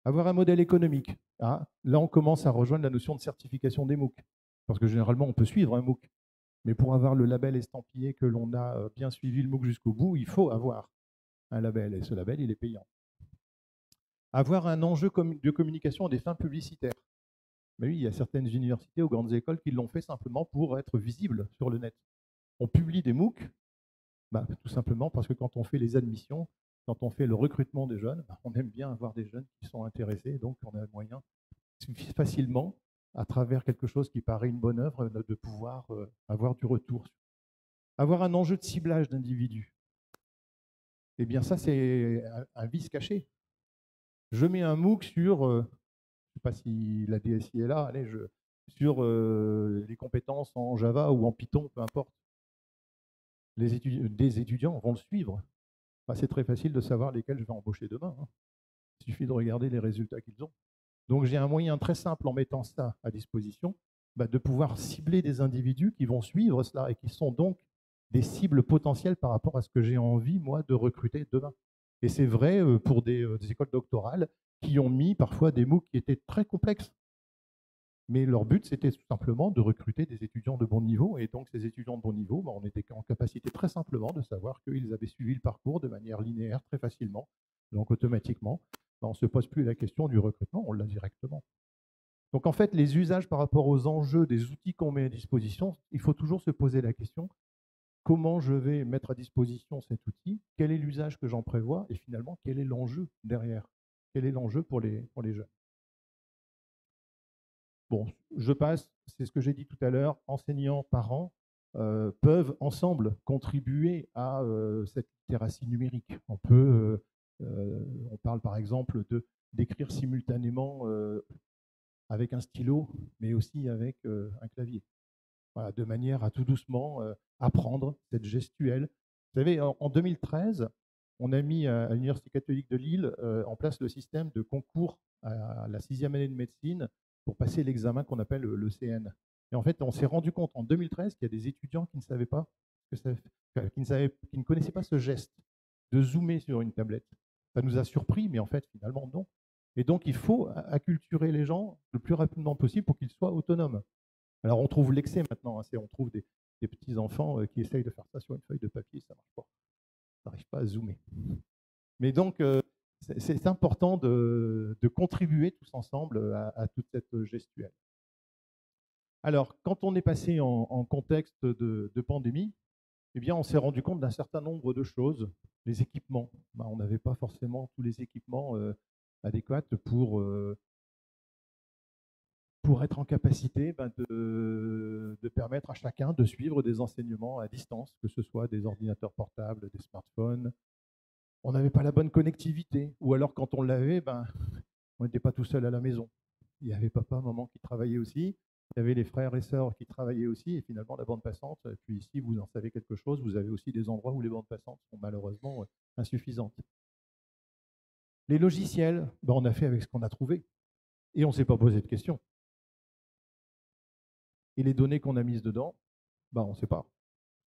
Avoir un modèle économique. Ah, là, on commence à rejoindre la notion de certification des MOOC, parce que généralement, on peut suivre un MOOC. Mais pour avoir le label estampillé que l'on a bien suivi le MOOC jusqu'au bout, il faut avoir un label. Et ce label, il est payant. Avoir un enjeu de communication à des fins publicitaires. Mais oui, il y a certaines universités ou grandes écoles qui l'ont fait simplement pour être visibles sur le net. On publie des MOOC, tout simplement parce que quand on fait les admissions, quand on fait le recrutement des jeunes, on aime bien avoir des jeunes qui sont intéressés. Donc, on a le moyen facilement, à travers quelque chose qui paraît une bonne œuvre, de pouvoir avoir du retour. Avoir un enjeu de ciblage d'individus. Eh bien, ça, c'est un vice caché. Je mets un MOOC sur, je ne sais pas si la DSI est là, allez, sur les compétences en Java ou en Python, peu importe. Des étudiants vont le suivre. C'est très facile de savoir lesquels je vais embaucher demain, hein. Il suffit de regarder les résultats qu'ils ont. Donc, j'ai un moyen très simple en mettant ça à disposition, de pouvoir cibler des individus qui vont suivre cela et qui sont donc des cibles potentielles par rapport à ce que j'ai envie, moi, de recruter demain. Et c'est vrai pour des écoles doctorales qui ont mis parfois des MOOC qui étaient très complexes. Mais leur but, c'était tout simplement de recruter des étudiants de bon niveau. Et donc, ces étudiants de bon niveau, on était en capacité très simplement de savoir qu'ils avaient suivi le parcours de manière linéaire très facilement. Donc, automatiquement, on ne se pose plus la question du recrutement, on l'a directement. Donc, en fait, les usages par rapport aux enjeux des outils qu'on met à disposition, il faut toujours se poser la question, comment je vais mettre à disposition cet outil? Quel est l'usage que j'en prévois? Et finalement, quel est l'enjeu derrière? Quel est l'enjeu pour les jeunes? Bon, je passe, c'est ce que j'ai dit tout à l'heure, enseignants, parents peuvent ensemble contribuer à cette littératie numérique. On parle par exemple d'écrire simultanément avec un stylo, mais aussi avec un clavier. Voilà, de manière à tout doucement apprendre cette gestuelle. Vous savez, en 2013, on a mis à l'Université catholique de Lille en place le système de concours à la 6e année de médecine pour passer l'examen qu'on appelle le CN. Et en fait, on s'est rendu compte en 2013 qu'il y a des étudiants qui ne savaient pas, qui ne connaissaient pas ce geste de zoomer sur une tablette. Ça nous a surpris, mais en fait, finalement, non. Et donc, il faut acculturer les gens le plus rapidement possible pour qu'ils soient autonomes. Alors, on trouve l'excès maintenant, hein, on trouve des petits-enfants qui essayent de faire ça sur une feuille de papier, ça ne marche pas. Ça n'arrive pas à zoomer. Mais donc, c'est important de contribuer tous ensemble à toute cette gestuelle. Alors, quand on est passé en contexte de pandémie, eh bien, on s'est rendu compte d'un certain nombre de choses. Les équipements, on n'avait pas forcément tous les équipements adéquats pour être en capacité de permettre à chacun de suivre des enseignements à distance, que ce soit des ordinateurs portables, des smartphones. On n'avait pas la bonne connectivité, ou alors quand on l'avait, on n'était pas tout seul à la maison. Il y avait papa, maman qui travaillaient aussi, il y avait les frères et sœurs qui travaillaient aussi, et finalement la bande passante, puis ici vous en savez quelque chose, vous avez aussi des endroits où les bandes passantes sont malheureusement insuffisantes. Les logiciels, on a fait avec ce qu'on a trouvé, et on ne s'est pas posé de questions. Et les données qu'on a mises dedans, on ne sait pas.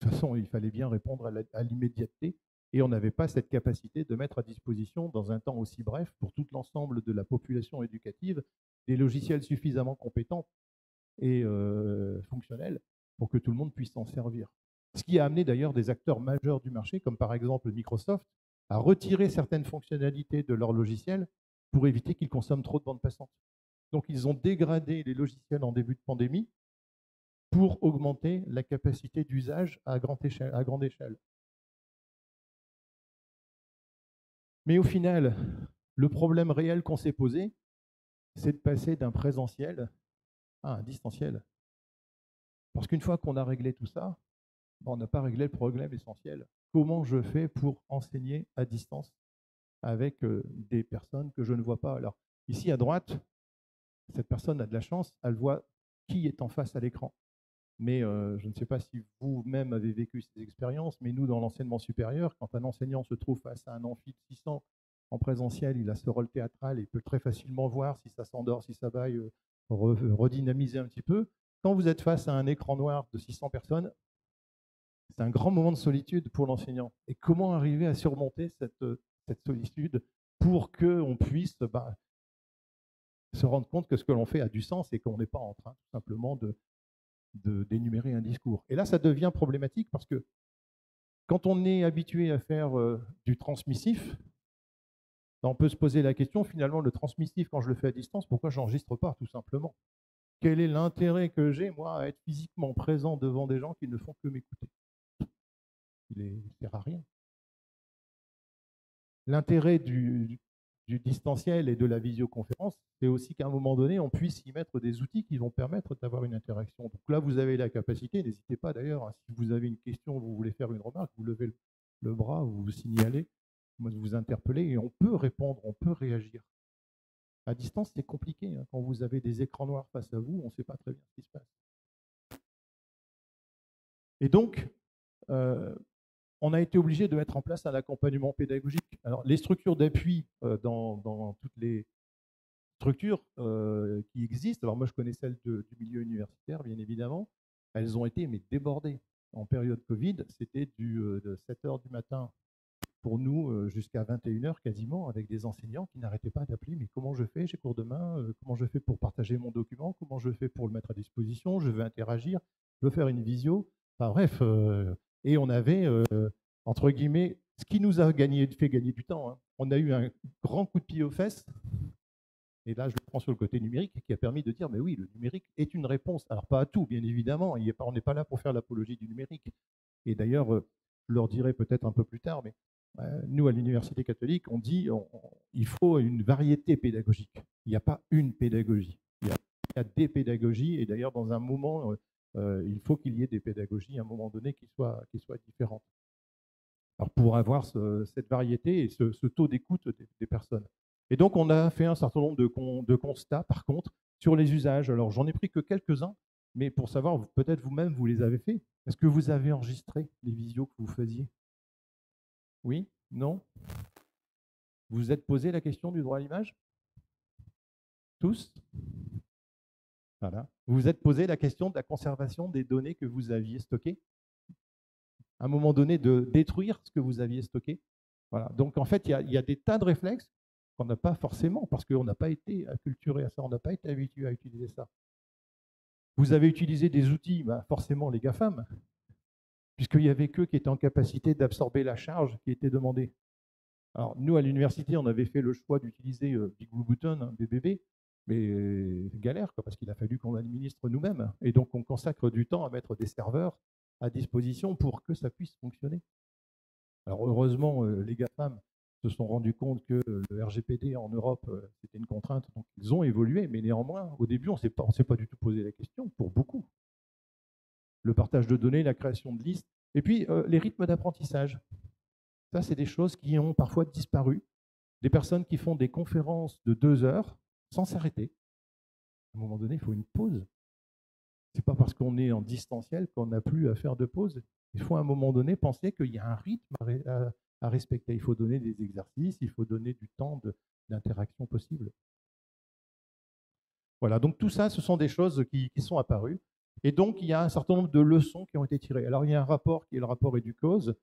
De toute façon, il fallait bien répondre à l'immédiateté, et on n'avait pas cette capacité de mettre à disposition, dans un temps aussi bref, pour tout l'ensemble de la population éducative, des logiciels suffisamment compétents et fonctionnels pour que tout le monde puisse s'en servir. Ce qui a amené d'ailleurs des acteurs majeurs du marché, comme par exemple Microsoft, à retirer certaines fonctionnalités de leur logiciel pour éviter qu'ils consomment trop de bandes passantes. Donc ils ont dégradé les logiciels en début de pandémie pour augmenter la capacité d'usage à grande échelle. Mais au final, le problème réel qu'on s'est posé, c'est de passer d'un présentiel à un distanciel. Parce qu'une fois qu'on a réglé tout ça, on n'a pas réglé le problème essentiel. Comment je fais pour enseigner à distance avec des personnes que je ne vois pas? Alors, ici à droite, cette personne a de la chance, elle voit qui est en face à l'écran. Mais je ne sais pas si vous-même avez vécu ces expériences, mais nous, dans l'enseignement supérieur, quand un enseignant se trouve face à un amphi de 600 en présentiel, il a ce rôle théâtral et il peut très facilement voir si ça s'endort, si ça baille, redynamiser un petit peu. Quand vous êtes face à un écran noir de 600 personnes, c'est un grand moment de solitude pour l'enseignant. Et comment arriver à surmonter cette solitude pour qu'on puisse se rendre compte que ce que l'on fait a du sens et qu'on n'est pas en train tout simplement d'énumérer un discours. Et là, ça devient problématique parce que quand on est habitué à faire du transmissif, on peut se poser la question, finalement, le transmissif, quand je le fais à distance, pourquoi je n'enregistre pas, tout simplement? Quel est l'intérêt que j'ai, moi, à être physiquement présent devant des gens qui ne font que m'écouter? Il ne sert à rien. L'intérêt du distanciel et de la visioconférence, c'est aussi qu'à un moment donné, on puisse y mettre des outils qui vont permettre d'avoir une interaction. Donc là, vous avez la capacité, n'hésitez pas d'ailleurs, si vous avez une question, vous voulez faire une remarque, vous levez le bras, vous vous signalez, vous interpellez et on peut répondre, on peut réagir. À distance, c'est compliqué. Quand vous avez des écrans noirs face à vous, on ne sait pas très bien ce qui se passe. Et donc, on a été obligé de mettre en place un accompagnement pédagogique. Alors, les structures d'appui dans toutes les structures qui existent, alors moi je connais celle du milieu universitaire, bien évidemment, elles ont été débordées. En période Covid, c'était de 7h du matin pour nous jusqu'à 21h quasiment, avec des enseignants qui n'arrêtaient pas d'appeler, mais comment je fais, j'ai cours demain, comment je fais pour partager mon document, comment je fais pour le mettre à disposition, je veux interagir, je veux faire une visio, enfin bref, et on avait, entre guillemets, ce qui nous a fait gagner du temps, hein. On a eu un grand coup de pied aux fesses, et là je le prends sur le côté numérique, qui a permis de dire, mais oui, le numérique est une réponse, alors pas à tout, bien évidemment, on n'est pas là pour faire l'apologie du numérique, et d'ailleurs, je leur dirai peut-être un peu plus tard, mais nous, à l'Université catholique, on dit qu'il faut une variété pédagogique. Il n'y a pas une pédagogie. Il y a des pédagogies, et d'ailleurs, dans un moment, il faut qu'il y ait des pédagogies à un moment donné qui soient différentes. Alors, pour avoir cette variété et ce taux d'écoute des personnes. Et donc, on a fait un certain nombre de constats, par contre, sur les usages. Alors, j'en ai pris que quelques-uns, mais pour savoir, peut-être vous-même, vous les avez fait. Est-ce que vous avez enregistré les visios que vous faisiez? Oui? Non? Vous vous êtes posé la question du droit à l'image? Tous? Voilà. Vous vous êtes posé la question de la conservation des données que vous aviez stockées? À un moment donné, de détruire ce que vous aviez stocké? Voilà. Donc, en fait, il y a des tas de réflexes qu'on n'a pas forcément, parce qu'on n'a pas été acculturé à ça, on n'a pas été habitué à utiliser ça. Vous avez utilisé des outils, forcément les GAFAM, puisqu'il n'y avait qu'eux qui étaient en capacité d'absorber la charge qui était demandée. Alors, nous, à l'université, on avait fait le choix d'utiliser Big Blue Button, BBB, Mais galère, quoi, parce qu'il a fallu qu'on l'administre nous-mêmes. Et donc, on consacre du temps à mettre des serveurs à disposition pour que ça puisse fonctionner. Alors, heureusement, les GAFAM se sont rendus compte que le RGPD en Europe, c'était une contrainte, donc ils ont évolué, mais néanmoins, au début, on ne s'est pas du tout posé la question, pour beaucoup. Le partage de données, la création de listes, et puis les rythmes d'apprentissage. Ça, c'est des choses qui ont parfois disparu. Des personnes qui font des conférences de 2 heures sans s'arrêter. À un moment donné, il faut une pause. Ce n'est pas parce qu'on est en distanciel qu'on n'a plus à faire de pause. Il faut à un moment donné penser qu'il y a un rythme à respecter. Il faut donner des exercices, il faut donner du temps d'interaction possible. Voilà, donc tout ça, ce sont des choses qui sont apparues. Et donc, il y a un certain nombre de leçons qui ont été tirées. Alors, il y a un rapport qui est le rapport Educause,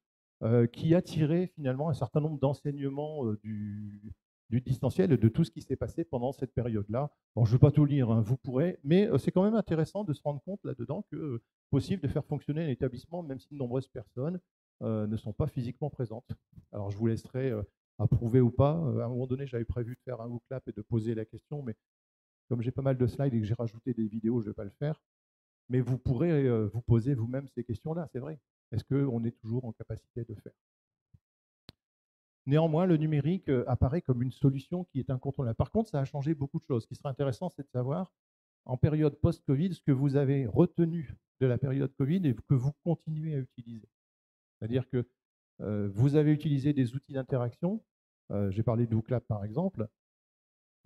qui a tiré finalement un certain nombre d'enseignements du distanciel et de tout ce qui s'est passé pendant cette période-là. Bon, je ne vais pas tout lire, hein, vous pourrez, mais c'est quand même intéressant de se rendre compte là-dedans que c'est possible de faire fonctionner un établissement même si de nombreuses personnes ne sont pas physiquement présentes. Alors, je vous laisserai approuver ou pas. À un moment donné, j'avais prévu de faire un WooClap et de poser la question, mais comme j'ai pas mal de slides et que j'ai rajouté des vidéos, je ne vais pas le faire. Mais vous pourrez vous poser vous-même ces questions-là, c'est vrai. Est-ce qu'on est toujours en capacité de faire? Néanmoins, le numérique apparaît comme une solution qui est incontournable. Par contre, ça a changé beaucoup de choses. Ce qui serait intéressant, c'est de savoir, en période post-Covid, ce que vous avez retenu de la période Covid et que vous continuez à utiliser. C'est-à-dire que vous avez utilisé des outils d'interaction. J'ai parlé de WooClap, par exemple.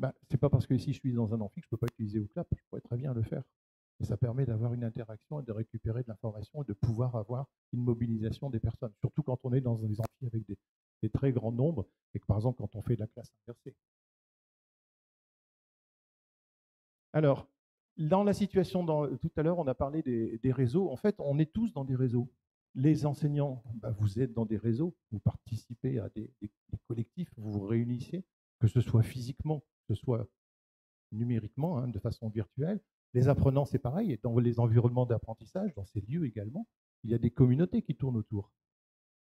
Ce n'est pas parce que si je suis dans un amphi que je ne peux pas utiliser WooClap, je pourrais très bien le faire. Et ça permet d'avoir une interaction et de récupérer de l'information et de pouvoir avoir une mobilisation des personnes, surtout quand on est dans des amphis avec des très grands nombres et que par exemple quand on fait de la classe inversée. Alors, dans la situation, tout à l'heure on a parlé des réseaux, en fait on est tous dans des réseaux. Les enseignants, vous êtes dans des réseaux, vous participez à des collectifs, vous vous réunissez, que ce soit physiquement, que ce soit numériquement, hein, de façon virtuelle. Les apprenants, c'est pareil, dans les environnements d'apprentissage, dans ces lieux également, il y a des communautés qui tournent autour.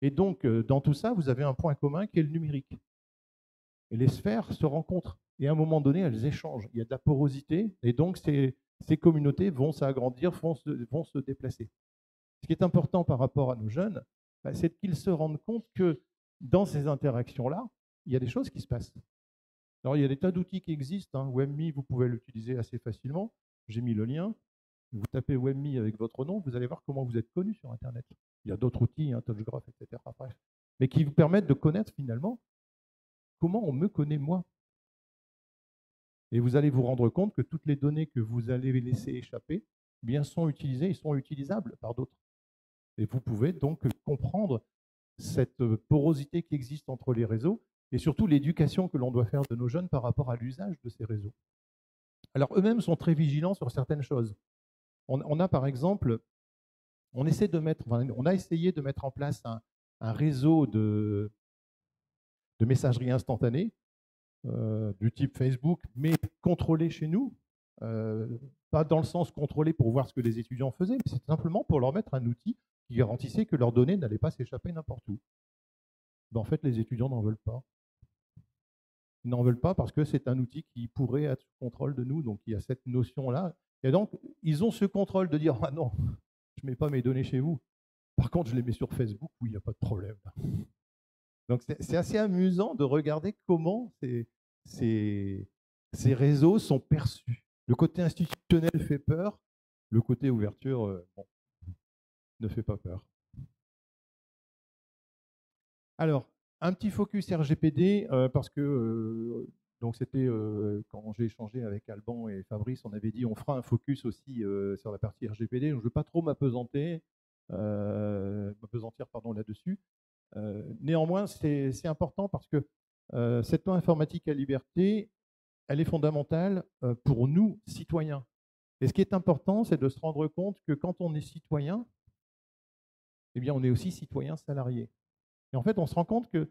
Et donc, dans tout ça, vous avez un point commun qui est le numérique. Et les sphères se rencontrent. Et à un moment donné, elles échangent. Il y a de la porosité. Et donc, ces communautés vont s'agrandir, vont se déplacer. Ce qui est important par rapport à nos jeunes, c'est qu'ils se rendent compte que dans ces interactions-là, il y a des choses qui se passent. Alors, il y a des tas d'outils qui existent. Hein. WebMe, vous pouvez l'utiliser assez facilement. J'ai mis le lien. Vous tapez WebMe avec votre nom, vous allez voir comment vous êtes connu sur Internet. Il y a d'autres outils, hein, TouchGraph, etc. Bref. Mais qui vous permettent de connaître finalement comment on me connaît moi. Et vous allez vous rendre compte que toutes les données que vous allez laisser échapper bien, sont utilisées et sont utilisables par d'autres. Et vous pouvez donc comprendre cette porosité qui existe entre les réseaux et surtout l'éducation que l'on doit faire de nos jeunes par rapport à l'usage de ces réseaux. Alors eux-mêmes sont très vigilants sur certaines choses. On a par exemple, on a essayé de mettre en place un réseau de messagerie instantanée du type Facebook, mais contrôlé chez nous, pas dans le sens contrôlé pour voir ce que les étudiants faisaient, mais c'est simplement pour leur mettre un outil qui garantissait que leurs données n'allaient pas s'échapper n'importe où. En fait, les étudiants n'en veulent pas. Ils n'en veulent pas parce que c'est un outil qui pourrait être sous contrôle de nous, donc il y a cette notion-là. Et donc, ils ont ce contrôle de dire « Ah non, je ne mets pas mes données chez vous. Par contre, je les mets sur Facebook où il n'y a pas de problème. » Donc, c'est assez amusant de regarder comment ces réseaux sont perçus. Le côté institutionnel fait peur, le côté ouverture ne fait pas peur. Alors, un petit focus RGPD, parce que donc c'était quand j'ai échangé avec Alban et Fabrice, on avait dit on fera un focus aussi sur la partie RGPD. Donc je ne veux pas trop m'apesantir là-dessus. Néanmoins, c'est important parce que cette loi informatique à liberté, elle est fondamentale pour nous, citoyens. Et ce qui est important, c'est de se rendre compte que quand on est citoyen, eh bien, on est aussi citoyen salarié. Et en fait, on se rend compte que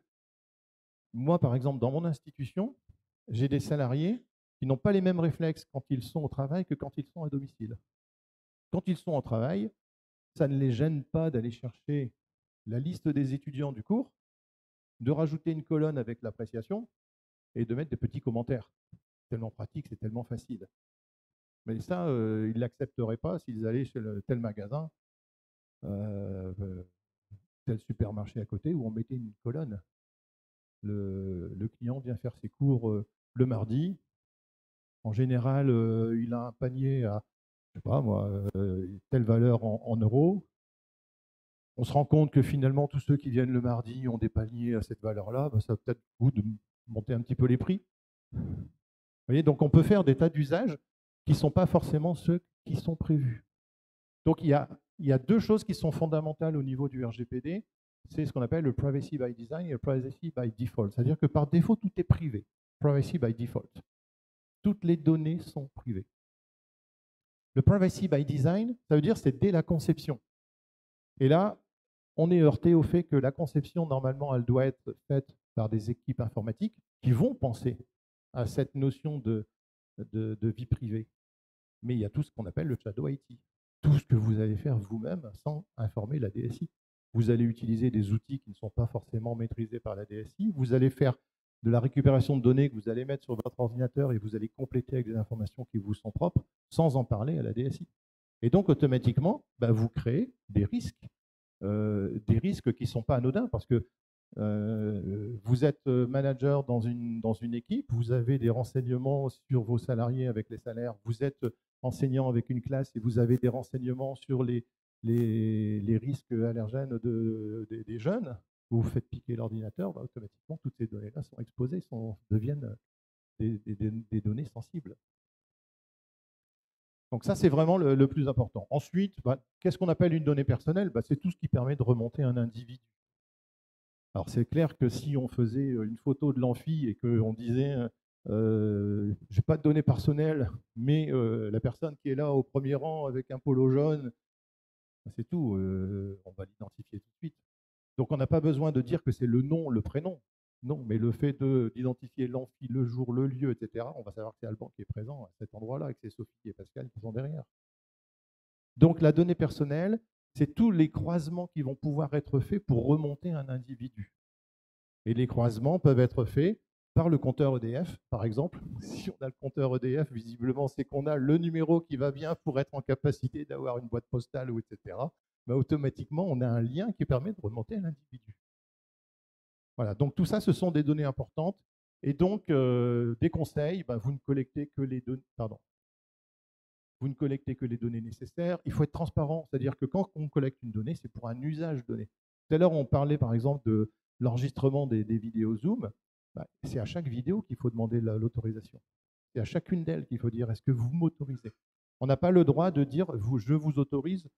moi, par exemple, dans mon institution, j'ai des salariés qui n'ont pas les mêmes réflexes quand ils sont au travail que quand ils sont à domicile. Quand ils sont au travail, ça ne les gêne pas d'aller chercher la liste des étudiants du cours, de rajouter une colonne avec l'appréciation et de mettre des petits commentaires. tellement pratique, c'est tellement facile. Mais ça, ils ne l'accepteraient pas s'ils allaient chez tel magasin, tel supermarché à côté, où on mettait une colonne. Le client vient faire ses cours le mardi. En général, il a un panier à, je sais pas moi, telle valeur en euros. On se rend compte que finalement, tous ceux qui viennent le mardi ont des paniers à cette valeur-là. Ça va peut-être le coup de monter un petit peu les prix. Vous voyez, donc on peut faire des tas d'usages qui ne sont pas forcément ceux qui sont prévus. Donc il y a deux choses qui sont fondamentales au niveau du RGPD. C'est ce qu'on appelle le privacy by design et le privacy by default. C'est-à-dire que par défaut, tout est privé. Privacy by default. Toutes les données sont privées. Le privacy by design, ça veut dire c'est dès la conception. Et là, on est heurté au fait que la conception, normalement, elle doit être faite par des équipes informatiques qui vont penser à cette notion de vie privée. Mais il y a tout ce qu'on appelle le shadow IT. Tout ce que vous allez faire vous-même sans informer la DSI. Vous allez utiliser des outils qui ne sont pas forcément maîtrisés par la DSI. Vous allez faire de la récupération de données que vous allez mettre sur votre ordinateur et vous allez compléter avec des informations qui vous sont propres sans en parler à la DSI. Et donc, automatiquement, vous créez des risques qui ne sont pas anodins parce que vous êtes manager dans une équipe, vous avez des renseignements sur vos salariés avec les salaires, vous êtes enseignant avec une classe et vous avez des renseignements sur les risques allergènes des jeunes, vous faites piquer l'ordinateur, automatiquement toutes ces données-là sont exposées, deviennent des données sensibles. Donc ça, c'est vraiment le plus important. Ensuite, qu'est-ce qu'on appelle une donnée personnelle? C'est tout ce qui permet de remonter un individu. Alors c'est clair que si on faisait une photo de l'amphi et qu'on disait je n'ai pas de données personnelles, mais la personne qui est là au premier rang avec un polo jaune, c'est tout, on va l'identifier tout de suite. Donc on n'a pas besoin de dire que c'est le nom, le prénom. Non, mais le fait d'identifier l'amphi, le jour, le lieu, etc., on va savoir que c'est Alban qui est présent à cet endroit-là et que c'est Sophie et Pascal qui sont derrière. Donc la donnée personnelle, c'est tous les croisements qui vont pouvoir être faits pour remonter un individu. Et les croisements peuvent être faits par le compteur EDF, par exemple. Si on a le compteur EDF, visiblement, c'est qu'on a le numéro qui va bien pour être en capacité d'avoir une boîte postale, ou etc. Automatiquement, on a un lien qui permet de remonter un individu. Voilà, donc tout ça, ce sont des données importantes. Et donc, des conseils, vous ne collectez que les données. Pardon. Vous ne collectez que les données nécessaires. Il faut être transparent, c'est-à-dire que quand on collecte une donnée, c'est pour un usage donné. Tout à l'heure, on parlait par exemple de l'enregistrement des vidéos Zoom. C'est à chaque vidéo qu'il faut demander l'autorisation. C'est à chacune d'elles qu'il faut dire est-ce que vous m'autorisez. On n'a pas le droit de dire je vous autorise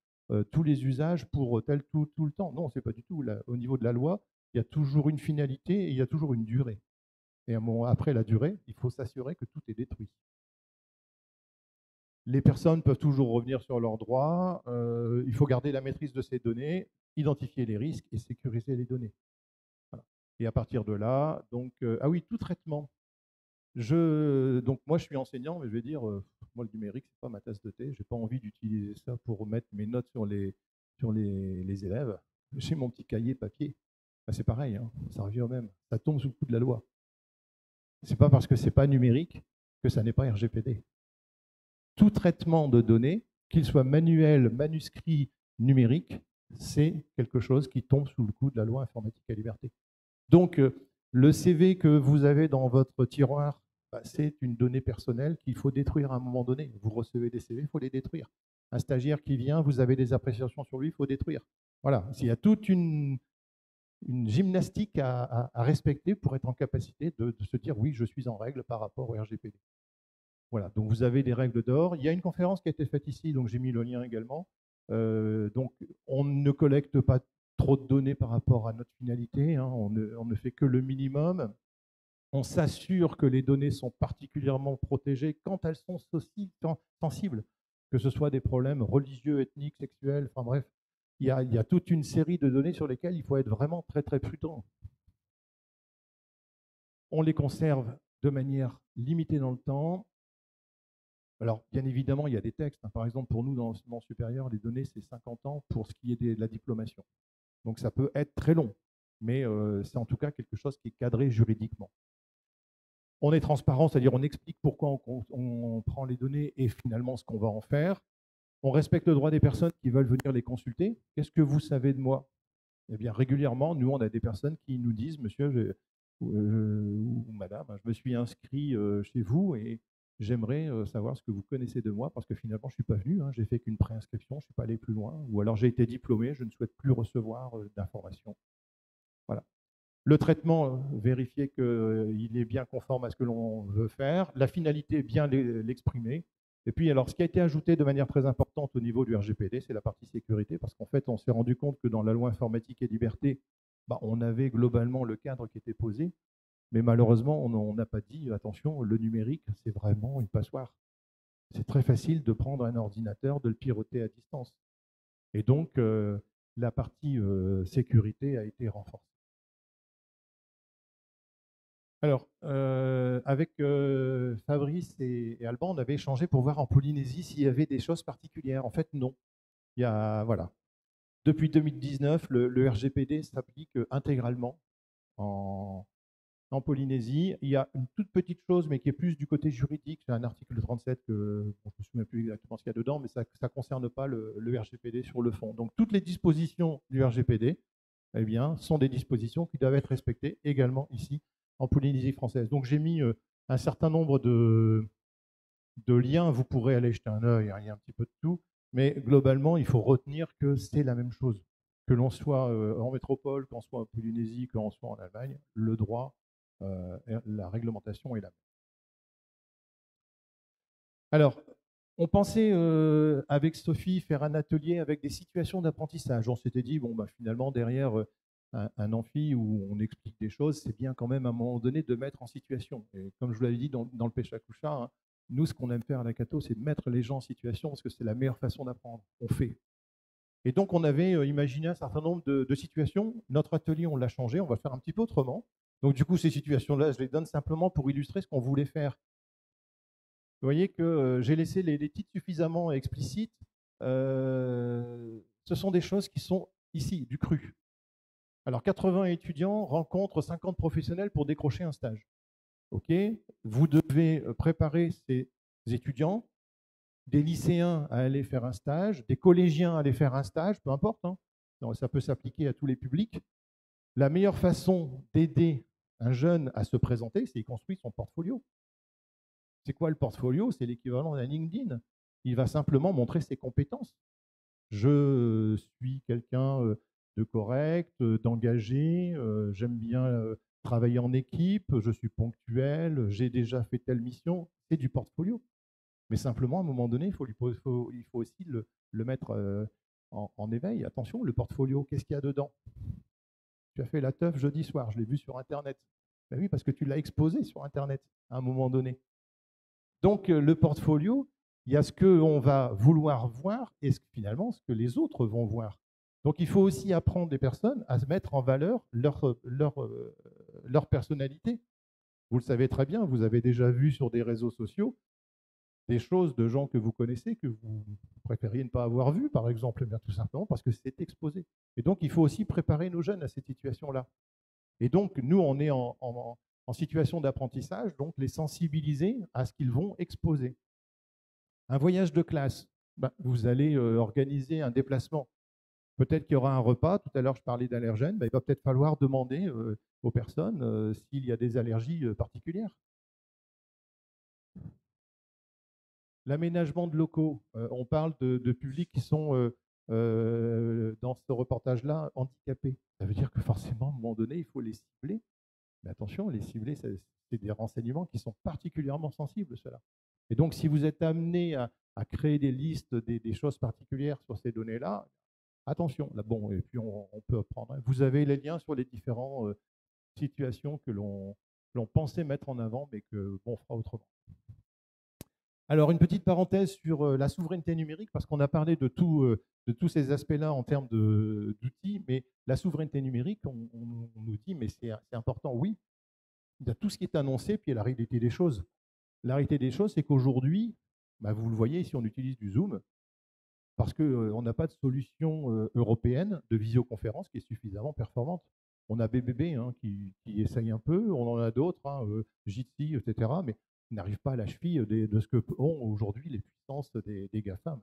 tous les usages pour tel tout le temps. Non, ce n'est pas du tout. Là, au niveau de la loi, il y a toujours une finalité et il y a toujours une durée. Et après la durée, il faut s'assurer que tout est détruit. Les personnes peuvent toujours revenir sur leurs droits. Il faut garder la maîtrise de ces données, identifier les risques et sécuriser les données. Voilà. Et à partir de là, donc, ah oui, tout traitement. Donc moi, je suis enseignant, mais je vais dire, moi, le numérique, ce n'est pas ma tasse de thé. Je n'ai pas envie d'utiliser ça pour mettre mes notes sur les élèves. J'ai mon petit cahier papier. C'est pareil, hein, ça revient au même. Ça tombe sous le coup de la loi. Ce n'est pas parce que ce n'est pas numérique que ça n'est pas RGPD. Tout traitement de données, qu'il soit manuel, manuscrit, numérique, c'est quelque chose qui tombe sous le coup de la loi informatique et liberté. Donc, le CV que vous avez dans votre tiroir, c'est une donnée personnelle qu'il faut détruire à un moment donné. Vous recevez des CV, il faut les détruire. Un stagiaire qui vient, vous avez des appréciations sur lui, il faut détruire. Voilà, il y a toute une gymnastique à respecter pour être en capacité de se dire oui, je suis en règle par rapport au RGPD. Voilà, donc vous avez des règles d'or. Il y a une conférence qui a été faite ici, donc j'ai mis le lien également. Donc on ne collecte pas trop de données par rapport à notre finalité, hein. On ne fait que le minimum. On s'assure que les données sont particulièrement protégées quand elles sont aussi sensibles, que ce soit des problèmes religieux, ethniques, sexuels, enfin bref. Il y a toute une série de données sur lesquelles il faut être vraiment très très prudent. On les conserve de manière limitée dans le temps. Alors, bien évidemment, il y a des textes. Par exemple, pour nous, dans l'enseignement supérieur, les données, c'est 50 ans pour ce qui est de la diplomation. Donc, ça peut être très long, mais c'est en tout cas quelque chose qui est cadré juridiquement. On est transparent, c'est-à-dire on explique pourquoi on prend les données et finalement ce qu'on va en faire. On respecte le droit des personnes qui veulent venir les consulter. Qu'est-ce que vous savez de moi? Eh bien, régulièrement, nous, on a des personnes qui nous disent, monsieur ou madame, je me suis inscrit chez vous et j'aimerais savoir ce que vous connaissez de moi parce que finalement, je ne suis pas venu, j'ai fait qu'une préinscription, je ne suis pas allé plus loin. Ou alors, j'ai été diplômé, je ne souhaite plus recevoir d'informations. Voilà. Le traitement, vérifier qu'il est bien conforme à ce que l'on veut faire. La finalité, bien l'exprimer. Et puis, alors, ce qui a été ajouté de manière très importante au niveau du RGPD, c'est la partie sécurité, parce qu'en fait, on s'est rendu compte que dans la loi informatique et liberté, on avait globalement le cadre qui était posé, mais malheureusement, on n'a pas dit, attention, le numérique, c'est vraiment une passoire. C'est très facile de prendre un ordinateur, de le pirater à distance. Et donc, la partie sécurité a été renforcée. Alors, avec Fabrice et Alban, on avait échangé pour voir en Polynésie s'il y avait des choses particulières. En fait, non. Il y a, voilà. Depuis 2019, le RGPD s'applique intégralement en Polynésie. Il y a une toute petite chose, mais qui est plus du côté juridique. C'est un article 37 que je ne me souviens plus exactement ce qu'il y a dedans, mais ça ne concerne pas le RGPD sur le fond. Donc, toutes les dispositions du RGPD eh bien, sont des dispositions qui doivent être respectées également ici en Polynésie française. Donc j'ai mis un certain nombre de liens, vous pourrez aller jeter un œil, il y a un petit peu de tout, mais globalement, il faut retenir que c'est la même chose. Que l'on soit en métropole, qu'on soit en Polynésie, qu'on soit en Allemagne, le droit, la réglementation est la même. Alors, on pensait avec Sophie faire un atelier avec des situations d'apprentissage. On s'était dit, bon, finalement, derrière un amphi où on explique des choses, c'est bien quand même à un moment donné de mettre en situation. Et comme je vous l'avais dit dans le Péchakucha, nous, ce qu'on aime faire à la Cato, c'est de mettre les gens en situation parce que c'est la meilleure façon d'apprendre. On fait. Et donc, on avait imaginé un certain nombre de situations. Notre atelier, on l'a changé, on va faire un petit peu autrement. Donc, du coup, ces situations-là, je les donne simplement pour illustrer ce qu'on voulait faire. Vous voyez que j'ai laissé les titres suffisamment explicites. Ce sont des choses qui sont ici, du cru. Alors, 80 étudiants rencontrent 50 professionnels pour décrocher un stage. OK, vous devez préparer ces étudiants, des lycéens à aller faire un stage, des collégiens à aller faire un stage, peu importe, donc, ça peut s'appliquer à tous les publics. La meilleure façon d'aider un jeune à se présenter, c'est qu'il construit son portfolio. C'est quoi le portfolio? C'est l'équivalent d'un LinkedIn. Il va simplement montrer ses compétences. Je suis quelqu'un de correct, d'engagé, j'aime bien travailler en équipe, je suis ponctuel, j'ai déjà fait telle mission. C'est du portfolio. Mais simplement, à un moment donné, il faut aussi le mettre en éveil. Attention, le portfolio, qu'est-ce qu'il y a dedans? Tu as fait la teuf jeudi soir, je l'ai vu sur Internet. Ben oui, parce que tu l'as exposé sur Internet à un moment donné. Donc, le portfolio, il y a ce qu'on va vouloir voir et finalement ce que les autres vont voir. Donc, il faut aussi apprendre les personnes à se mettre en valeur leur personnalité. Vous le savez très bien, vous avez déjà vu sur des réseaux sociaux des choses de gens que vous connaissez que vous préfériez ne pas avoir vues, par exemple, bien tout simplement parce que c'est exposé. Et donc, il faut aussi préparer nos jeunes à cette situation-là. Et donc, nous, on est en situation d'apprentissage, donc les sensibiliser à ce qu'ils vont exposer. Un voyage de classe, vous allez organiser un déplacement. Peut-être qu'il y aura un repas. Tout à l'heure, je parlais d'allergènes. Il va peut-être falloir demander aux personnes s'il y a des allergies particulières. L'aménagement de locaux. On parle de publics qui sont, dans ce reportage-là, handicapés. Ça veut dire que forcément, à un moment donné, il faut les cibler. Mais attention, les cibler, c'est des renseignements qui sont particulièrement sensibles, cela. Et donc, si vous êtes amené à créer des listes, des choses particulières sur ces données-là, attention. Là, bon, et puis on peut prendre. Vous avez les liens sur les différentes situations que l'on pensait mettre en avant, mais que bon, on fera autrement. Alors, une petite parenthèse sur la souveraineté numérique, parce qu'on a parlé de tous ces aspects-là en termes d'outils, mais la souveraineté numérique, on nous dit, mais c'est important, oui. Il y a tout ce qui est annoncé, puis il y a la réalité des choses. La réalité des choses, c'est qu'aujourd'hui, vous le voyez, ici on utilise du Zoom, parce qu'on n'a pas de solution européenne de visioconférence qui est suffisamment performante. On a BBB hein, qui essaye un peu, on en a d'autres, hein, Jitsi, etc., mais ils n'arrivent pas à la cheville de ce que ont aujourd'hui les puissances des GAFAM.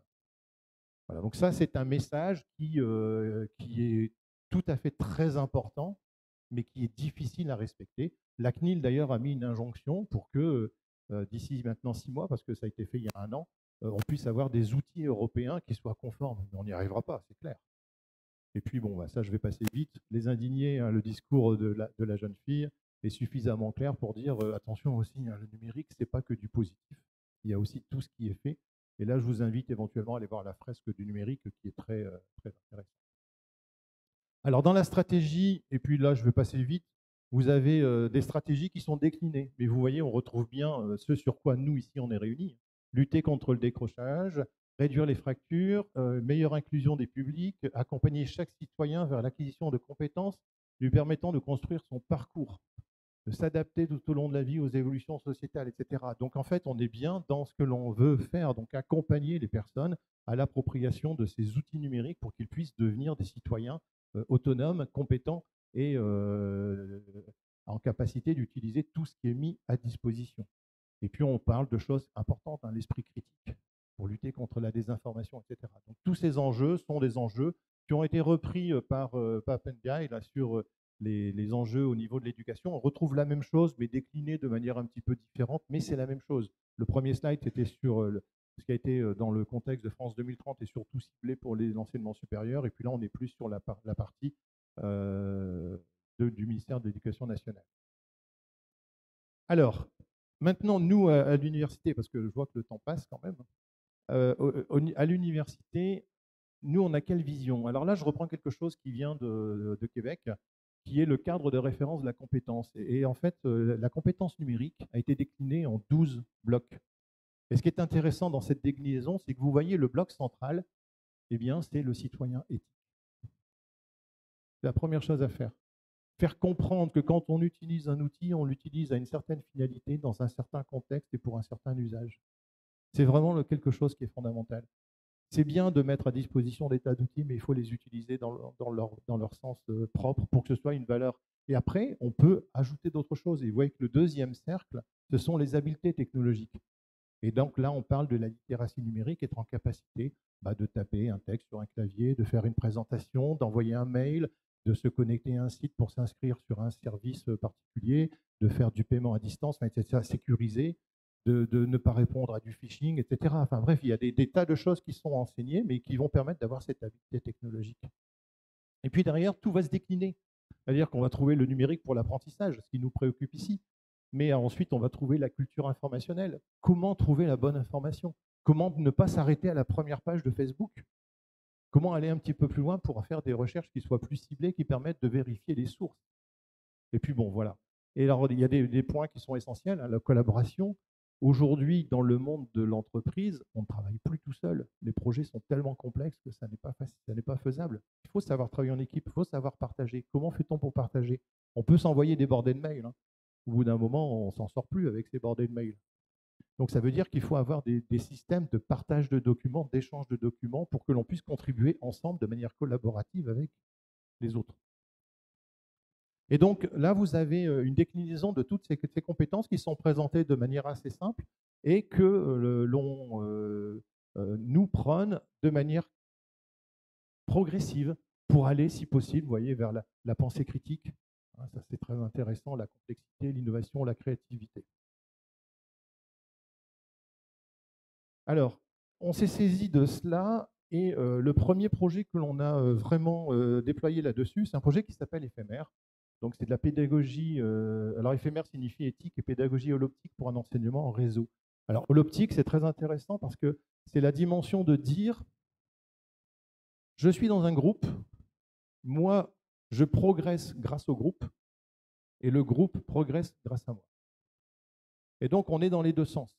Voilà, donc ça, c'est un message qui est tout à fait très important, mais qui est difficile à respecter. La CNIL, d'ailleurs, a mis une injonction pour que, d'ici maintenant 6 mois, parce que ça a été fait il y a 1 an, on puisse avoir des outils européens qui soient conformes. Mais on n'y arrivera pas, c'est clair. Et puis, bon, bah, ça, je vais passer vite. Les indignés, hein, le discours de la jeune fille est suffisamment clair pour dire attention aussi, hein, le numérique, ce n'est pas que du positif. Il y a aussi tout ce qui est fait. Et là, je vous invite éventuellement à aller voir la fresque du numérique qui est très, très intéressante. Alors, dans la stratégie, et puis là, je vais passer vite, vous avez des stratégies qui sont déclinées. Mais vous voyez, on retrouve bien ce sur quoi nous, ici, on est réunis. Lutter contre le décrochage, réduire les fractures, meilleure inclusion des publics, accompagner chaque citoyen vers l'acquisition de compétences lui permettant de construire son parcours, de s'adapter tout au long de la vie aux évolutions sociétales, etc. Donc, en fait, on est bien dans ce que l'on veut faire, donc accompagner les personnes à l'appropriation de ces outils numériques pour qu'ils puissent devenir des citoyens autonomes, compétents et en capacité d'utiliser tout ce qui est mis à disposition. Et puis, on parle de choses importantes, hein, l'esprit critique, pour lutter contre la désinformation, etc. Donc, tous ces enjeux sont des enjeux qui ont été repris par Papendiaï là, sur les enjeux au niveau de l'éducation. On retrouve la même chose, mais déclinée de manière un petit peu différente, mais c'est la même chose. Le premier slide était sur ce qui a été dans le contexte de France 2030 et surtout ciblé pour l'enseignement supérieur. Et puis là, on est plus sur la partie du ministère de l'Éducation nationale. Alors, maintenant, nous, à l'université, parce que je vois que le temps passe quand même, à l'université, nous, on a quelle vision? Alors là, je reprends quelque chose qui vient de Québec, qui est le cadre de référence de la compétence. Et en fait, la compétence numérique a été déclinée en 12 blocs. Et ce qui est intéressant dans cette déclinaison, c'est que vous voyez le bloc central, eh bien, c'est le citoyen éthique. C'est la première chose à faire. Faire comprendre que quand on utilise un outil, on l'utilise à une certaine finalité, dans un certain contexte et pour un certain usage. C'est vraiment quelque chose qui est fondamental. C'est bien de mettre à disposition des tas d'outils, mais il faut les utiliser dans leur sens propre pour que ce soit une valeur. Et après, on peut ajouter d'autres choses. Et vous voyez que le deuxième cercle, ce sont les habiletés technologiques. Et donc là, on parle de la littératie numérique, être en capacité de taper un texte sur un clavier, de faire une présentation, d'envoyer un mail, de se connecter à un site pour s'inscrire sur un service particulier, de faire du paiement à distance, etc., sécurisé, de ne pas répondre à du phishing, etc. Enfin bref, il y a des tas de choses qui sont enseignées, mais qui vont permettre d'avoir cette habileté technologique. Et puis derrière, tout va se décliner. C'est-à-dire qu'on va trouver le numérique pour l'apprentissage, ce qui nous préoccupe ici. Mais ensuite, on va trouver la culture informationnelle. Comment trouver la bonne information? Comment ne pas s'arrêter à la première page de Facebook? Comment aller un petit peu plus loin pour faire des recherches qui soient plus ciblées, qui permettent de vérifier les sources? Et puis bon, voilà. Et alors, il y a des points qui sont essentiels, hein, la collaboration. Aujourd'hui, dans le monde de l'entreprise, on ne travaille plus tout seul. Les projets sont tellement complexes que ça n'est pas facile, ça n'est pas faisable. Il faut savoir travailler en équipe, il faut savoir partager. Comment fait-on pour partager? On peut s'envoyer des bordées de mails, hein. Au bout d'un moment, on ne s'en sort plus avec ces bordées de mails. Donc ça veut dire qu'il faut avoir des systèmes de partage de documents, d'échange de documents pour que l'on puisse contribuer ensemble de manière collaborative avec les autres. Et donc là, vous avez une déclinaison de toutes ces compétences qui sont présentées de manière assez simple et que l'on nous prône de manière progressive pour aller, si possible, vous voyez, vers la pensée critique. Ça, c'est très intéressant, la complexité, l'innovation, la créativité. Alors, on s'est saisi de cela et le premier projet que l'on a vraiment déployé là-dessus, c'est un projet qui s'appelle Éphémère. Donc, c'est de la pédagogie. Alors, éphémère signifie éthique et pédagogie holoptique pour un enseignement en réseau. Alors, holoptique, c'est très intéressant parce que c'est la dimension de dire je suis dans un groupe, moi, je progresse grâce au groupe et le groupe progresse grâce à moi. Et donc, on est dans les deux sens.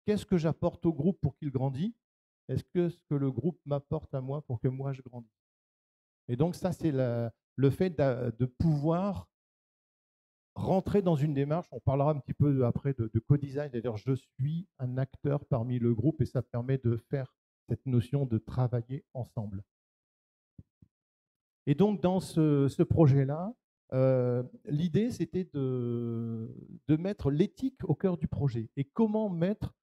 Qu'est-ce que j'apporte au groupe pour qu'il grandisse? Est-ce que ce que le groupe m'apporte à moi pour que moi, je grandisse? Et donc, ça, c'est le fait de pouvoir rentrer dans une démarche. On parlera un petit peu après de co-design, c'est-à-dire je suis un acteur parmi le groupe et ça permet de faire cette notion de travailler ensemble. Et donc, dans ce projet-là, L'idée, c'était de mettre l'éthique au cœur du projet. Et comment mettre,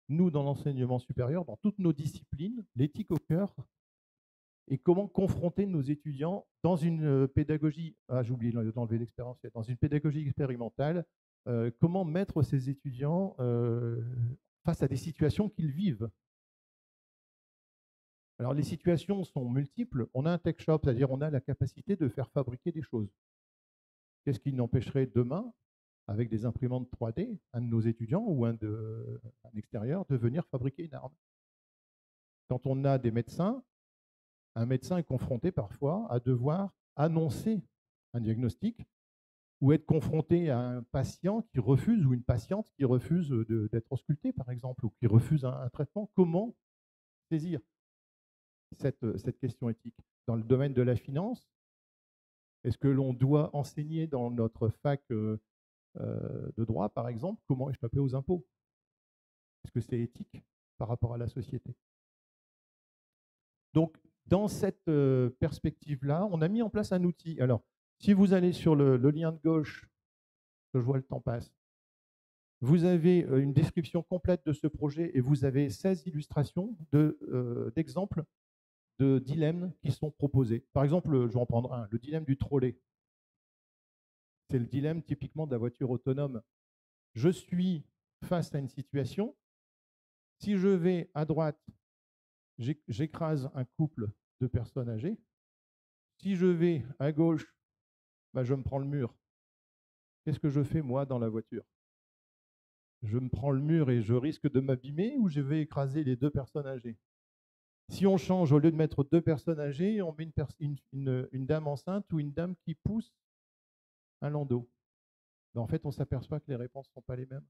nous, dans l'enseignement supérieur, dans toutes nos disciplines, l'éthique au cœur, et comment confronter nos étudiants dans une pédagogie, j'ai oublié d'enlever l'expérientiel, dans une pédagogie expérimentale, comment mettre ces étudiants face à des situations qu'ils vivent. Alors, les situations sont multiples. On a un tech shop, c'est-à-dire on a la capacité de faire fabriquer des choses. Qu'est-ce qui n'empêcherait demain, avec des imprimantes 3D, un de nos étudiants ou un extérieur de venir fabriquer une arme? Quand on a des médecins, un médecin est confronté parfois à devoir annoncer un diagnostic ou être confronté à un patient qui refuse ou une patiente qui refuse d'être auscultée, par exemple, ou qui refuse un traitement. Comment saisir cette question éthique? Dans le domaine de la finance, est-ce que l'on doit enseigner dans notre fac de droit, par exemple, comment échapper aux impôts? Est-ce que c'est éthique par rapport à la société? Donc, dans cette perspective-là, on a mis en place un outil. Alors, si vous allez sur le lien de gauche, que je vois le temps passe, vous avez une description complète de ce projet et vous avez 16 illustrations d'exemples de dilemmes qui sont proposés. Par exemple, je vais en prendre un, le dilemme du trolley. C'est le dilemme typiquement de la voiture autonome. Je suis face à une situation, si je vais à droite, j'écrase un couple de personnes âgées. Si je vais à gauche, je me prends le mur. Qu'est-ce que je fais, moi, dans la voiture? Je me prends le mur et je risque de m'abîmer ou je vais écraser les deux personnes âgées? Si on change, au lieu de mettre deux personnes âgées, on met une dame enceinte ou une dame qui pousse un landau. En fait, on s'aperçoit que les réponses ne sont pas les mêmes.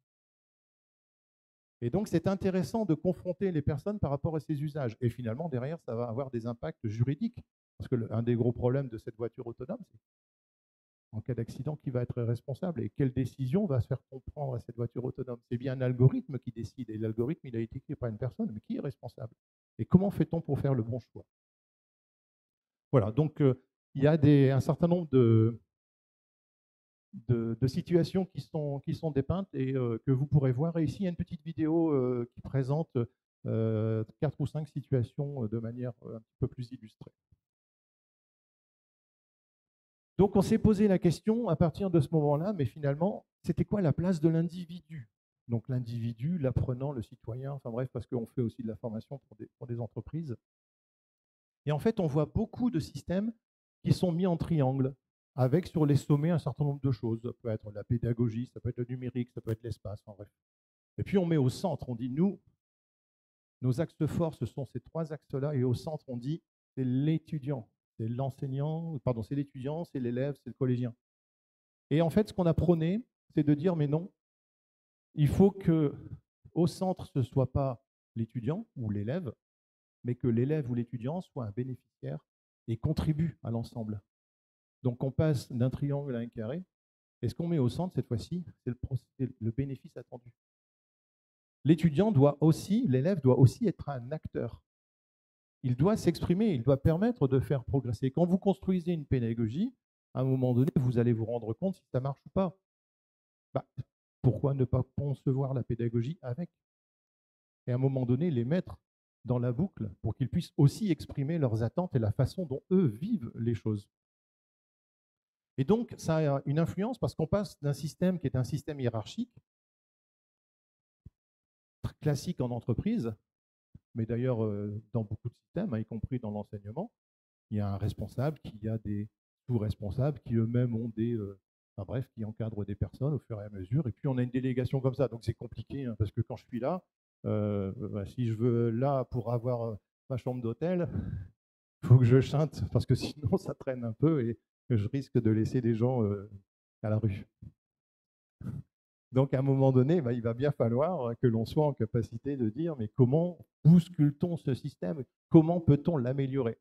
Et donc, c'est intéressant de confronter les personnes par rapport à ces usages. Et finalement, derrière, ça va avoir des impacts juridiques. Parce que un des gros problèmes de cette voiture autonome, c'est en cas d'accident, qui va être responsable et quelle décision va se faire comprendre à cette voiture autonome? C'est bien un algorithme qui décide. Et l'algorithme, il a été écrit par une personne, mais qui est responsable? Et comment fait-on pour faire le bon choix? Voilà, donc il y a un certain nombre de situations qui sont dépeintes et que vous pourrez voir. Et ici, il y a une petite vidéo qui présente 4 ou 5 situations de manière un petit peu plus illustrée. Donc, on s'est posé la question à partir de ce moment-là, mais finalement, c'était quoi la place de l'individu? Donc, l'individu, l'apprenant, le citoyen, enfin bref, parce qu'on fait aussi de la formation pour des entreprises. Et en fait, on voit beaucoup de systèmes qui sont mis en triangle, avec sur les sommets un certain nombre de choses. Ça peut être la pédagogie, ça peut être le numérique, ça peut être l'espace, en bref. Et puis on met au centre, on dit, nous, nos axes forts, ce sont ces 3 axes-là, et au centre, on dit, c'est l'étudiant, c'est l'enseignant, pardon, c'est l'étudiant, c'est l'élève, c'est le collégien. Et en fait, ce qu'on a prôné, c'est de dire, mais non, il faut qu'au centre, ce ne soit pas l'étudiant ou l'élève, mais que l'élève ou l'étudiant soit un bénéficiaire et contribue à l'ensemble. Donc, on passe d'un triangle à un carré. Et ce qu'on met au centre, cette fois-ci, c'est le bénéfice attendu. L'étudiant doit aussi, l'élève doit aussi être un acteur. Il doit s'exprimer, il doit permettre de faire progresser. Quand vous construisez une pédagogie, à un moment donné, vous allez vous rendre compte si ça marche ou pas. Pourquoi ne pas concevoir la pédagogie avec? Et à un moment donné, les mettre dans la boucle pour qu'ils puissent aussi exprimer leurs attentes et la façon dont eux vivent les choses. Et donc, ça a une influence parce qu'on passe d'un système qui est un système hiérarchique, très classique en entreprise, mais d'ailleurs dans beaucoup de systèmes, y compris dans l'enseignement, il y a un responsable, il y a des sous-responsables qui eux-mêmes ont qui encadrent des personnes au fur et à mesure. Et puis, on a une délégation comme ça. Donc, c'est compliqué parce que quand je suis là, si je veux là pour avoir ma chambre d'hôtel, il faut que je chinte parce que sinon, ça traîne un peu et je risque de laisser des gens à la rue. Donc, à un moment donné, il va bien falloir que l'on soit en capacité de dire mais comment bouscule-t-on ce système? Comment peut-on l'améliorer?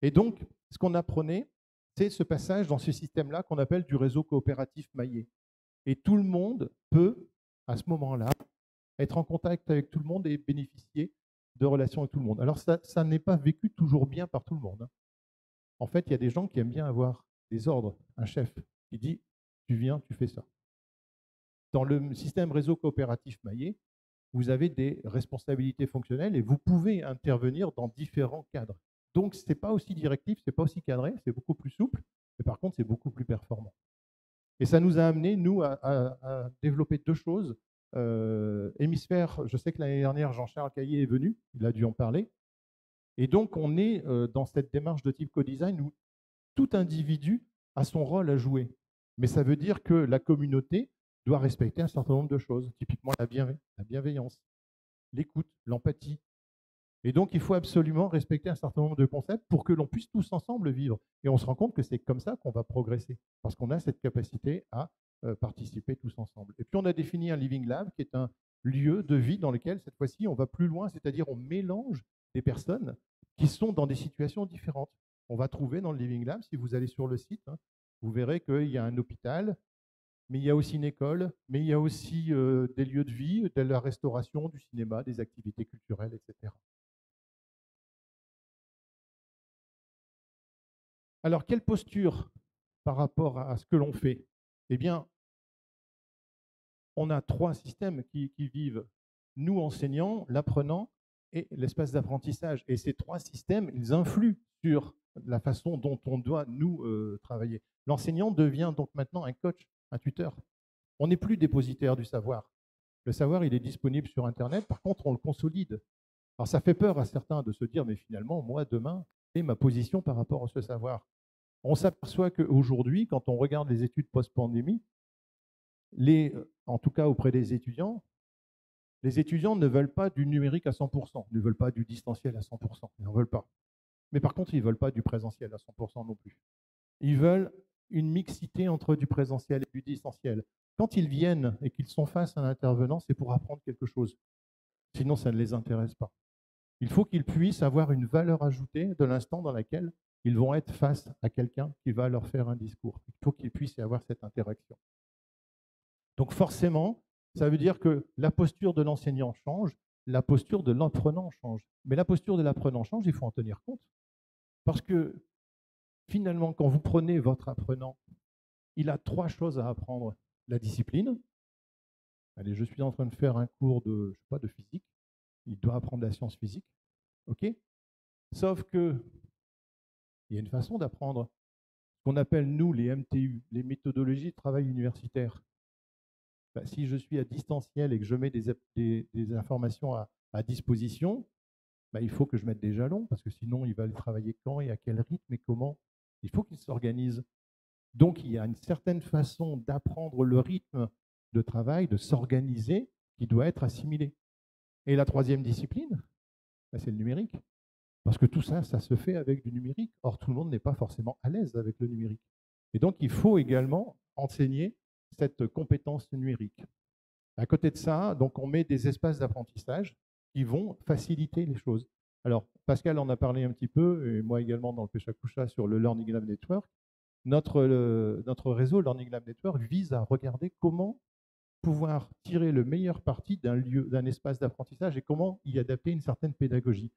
Et donc, ce qu'on apprenait, c'est ce passage dans ce système-là qu'on appelle du réseau coopératif maillé. Et tout le monde peut, à ce moment-là, être en contact avec tout le monde et bénéficier de relations avec tout le monde. Alors, ça n'est pas vécu toujours bien par tout le monde. En fait, il y a des gens qui aiment bien avoir des ordres, un chef qui dit tu viens, tu fais ça. Dans le système réseau coopératif Maillet, vous avez des responsabilités fonctionnelles et vous pouvez intervenir dans différents cadres. Donc, ce n'est pas aussi directif, ce n'est pas aussi cadré, c'est beaucoup plus souple, mais par contre, c'est beaucoup plus performant. Et ça nous a amené, nous, à développer deux choses. Hémisphère, je sais que l'année dernière, Jean-Charles Caillé est venu, il a dû en parler. Et donc, on est dans cette démarche de type co-design où tout individu a son rôle à jouer. Mais ça veut dire que la communauté doit respecter un certain nombre de choses, typiquement la bienveillance, l'écoute, l'empathie. Et donc, il faut absolument respecter un certain nombre de concepts pour que l'on puisse tous ensemble vivre. Et on se rend compte que c'est comme ça qu'on va progresser, parce qu'on a cette capacité à participer tous ensemble. Et puis, on a défini un Living Lab, qui est un lieu de vie dans lequel, cette fois-ci, on va plus loin, c'est-à-dire on mélange des personnes qui sont dans des situations différentes. On va trouver dans le Living Lab, si vous allez sur le site, vous verrez qu'il y a un hôpital, mais il y a aussi une école, mais il y a aussi des lieux de vie, de la restauration, du cinéma, des activités culturelles, etc. Alors, quelle posture par rapport à ce que l'on fait? Eh bien, on a trois systèmes qui vivent, nous enseignants, l'apprenant et l'espace d'apprentissage. Et ces trois systèmes, ils influent sur la façon dont on doit, nous, travailler. L'enseignant devient donc maintenant un coach, un tuteur. On n'est plus dépositaire du savoir. Le savoir, il est disponible sur Internet. Par contre, on le consolide. Alors, ça fait peur à certains de se dire, mais finalement, moi, demain, quelle est ma position par rapport à ce savoir? On s'aperçoit qu'aujourd'hui, quand on regarde les études post-pandémie, en tout cas auprès des étudiants, les étudiants ne veulent pas du numérique à 100%, ne veulent pas du distanciel à 100%, ils n'en veulent pas. Mais par contre, ils ne veulent pas du présentiel à 100% non plus. Ils veulent une mixité entre du présentiel et du distanciel. Quand ils viennent et qu'ils sont face à un intervenant, c'est pour apprendre quelque chose. Sinon, ça ne les intéresse pas. Il faut qu'ils puissent avoir une valeur ajoutée de l'instant dans lequel ils vont être face à quelqu'un qui va leur faire un discours. Il faut qu'il puisse y avoir cette interaction. Donc forcément, ça veut dire que la posture de l'enseignant change, la posture de l'apprenant change. Mais la posture de l'apprenant change, il faut en tenir compte. Parce que finalement, quand vous prenez votre apprenant, il a trois choses à apprendre. La discipline. Allez, je suis en train de faire un cours de, je sais pas, de physique. Il doit apprendre la science physique. OK? Sauf que il y a une façon d'apprendre ce qu'on appelle, nous, les MTU, les méthodologies de travail universitaire. Ben, si je suis à distanciel et que je mets des informations à disposition, ben, il faut que je mette des jalons, parce que sinon, il va aller travailler quand et à quel rythme et comment. Il faut qu'il s'organise. Donc, il y a une certaine façon d'apprendre le rythme de travail, de s'organiser, qui doit être assimilée. Et la troisième discipline, ben, c'est le numérique. Parce que tout ça, ça se fait avec du numérique. Or, tout le monde n'est pas forcément à l'aise avec le numérique. Et donc, il faut également enseigner cette compétence numérique. À côté de ça, donc, on met des espaces d'apprentissage qui vont faciliter les choses. Alors, Pascal en a parlé un petit peu, et moi également dans le Péchakucha sur le Learning Lab Network. Notre réseau Learning Lab Network vise à regarder comment pouvoir tirer le meilleur parti d'un lieu, d'un espace d'apprentissage et comment y adapter une certaine pédagogie.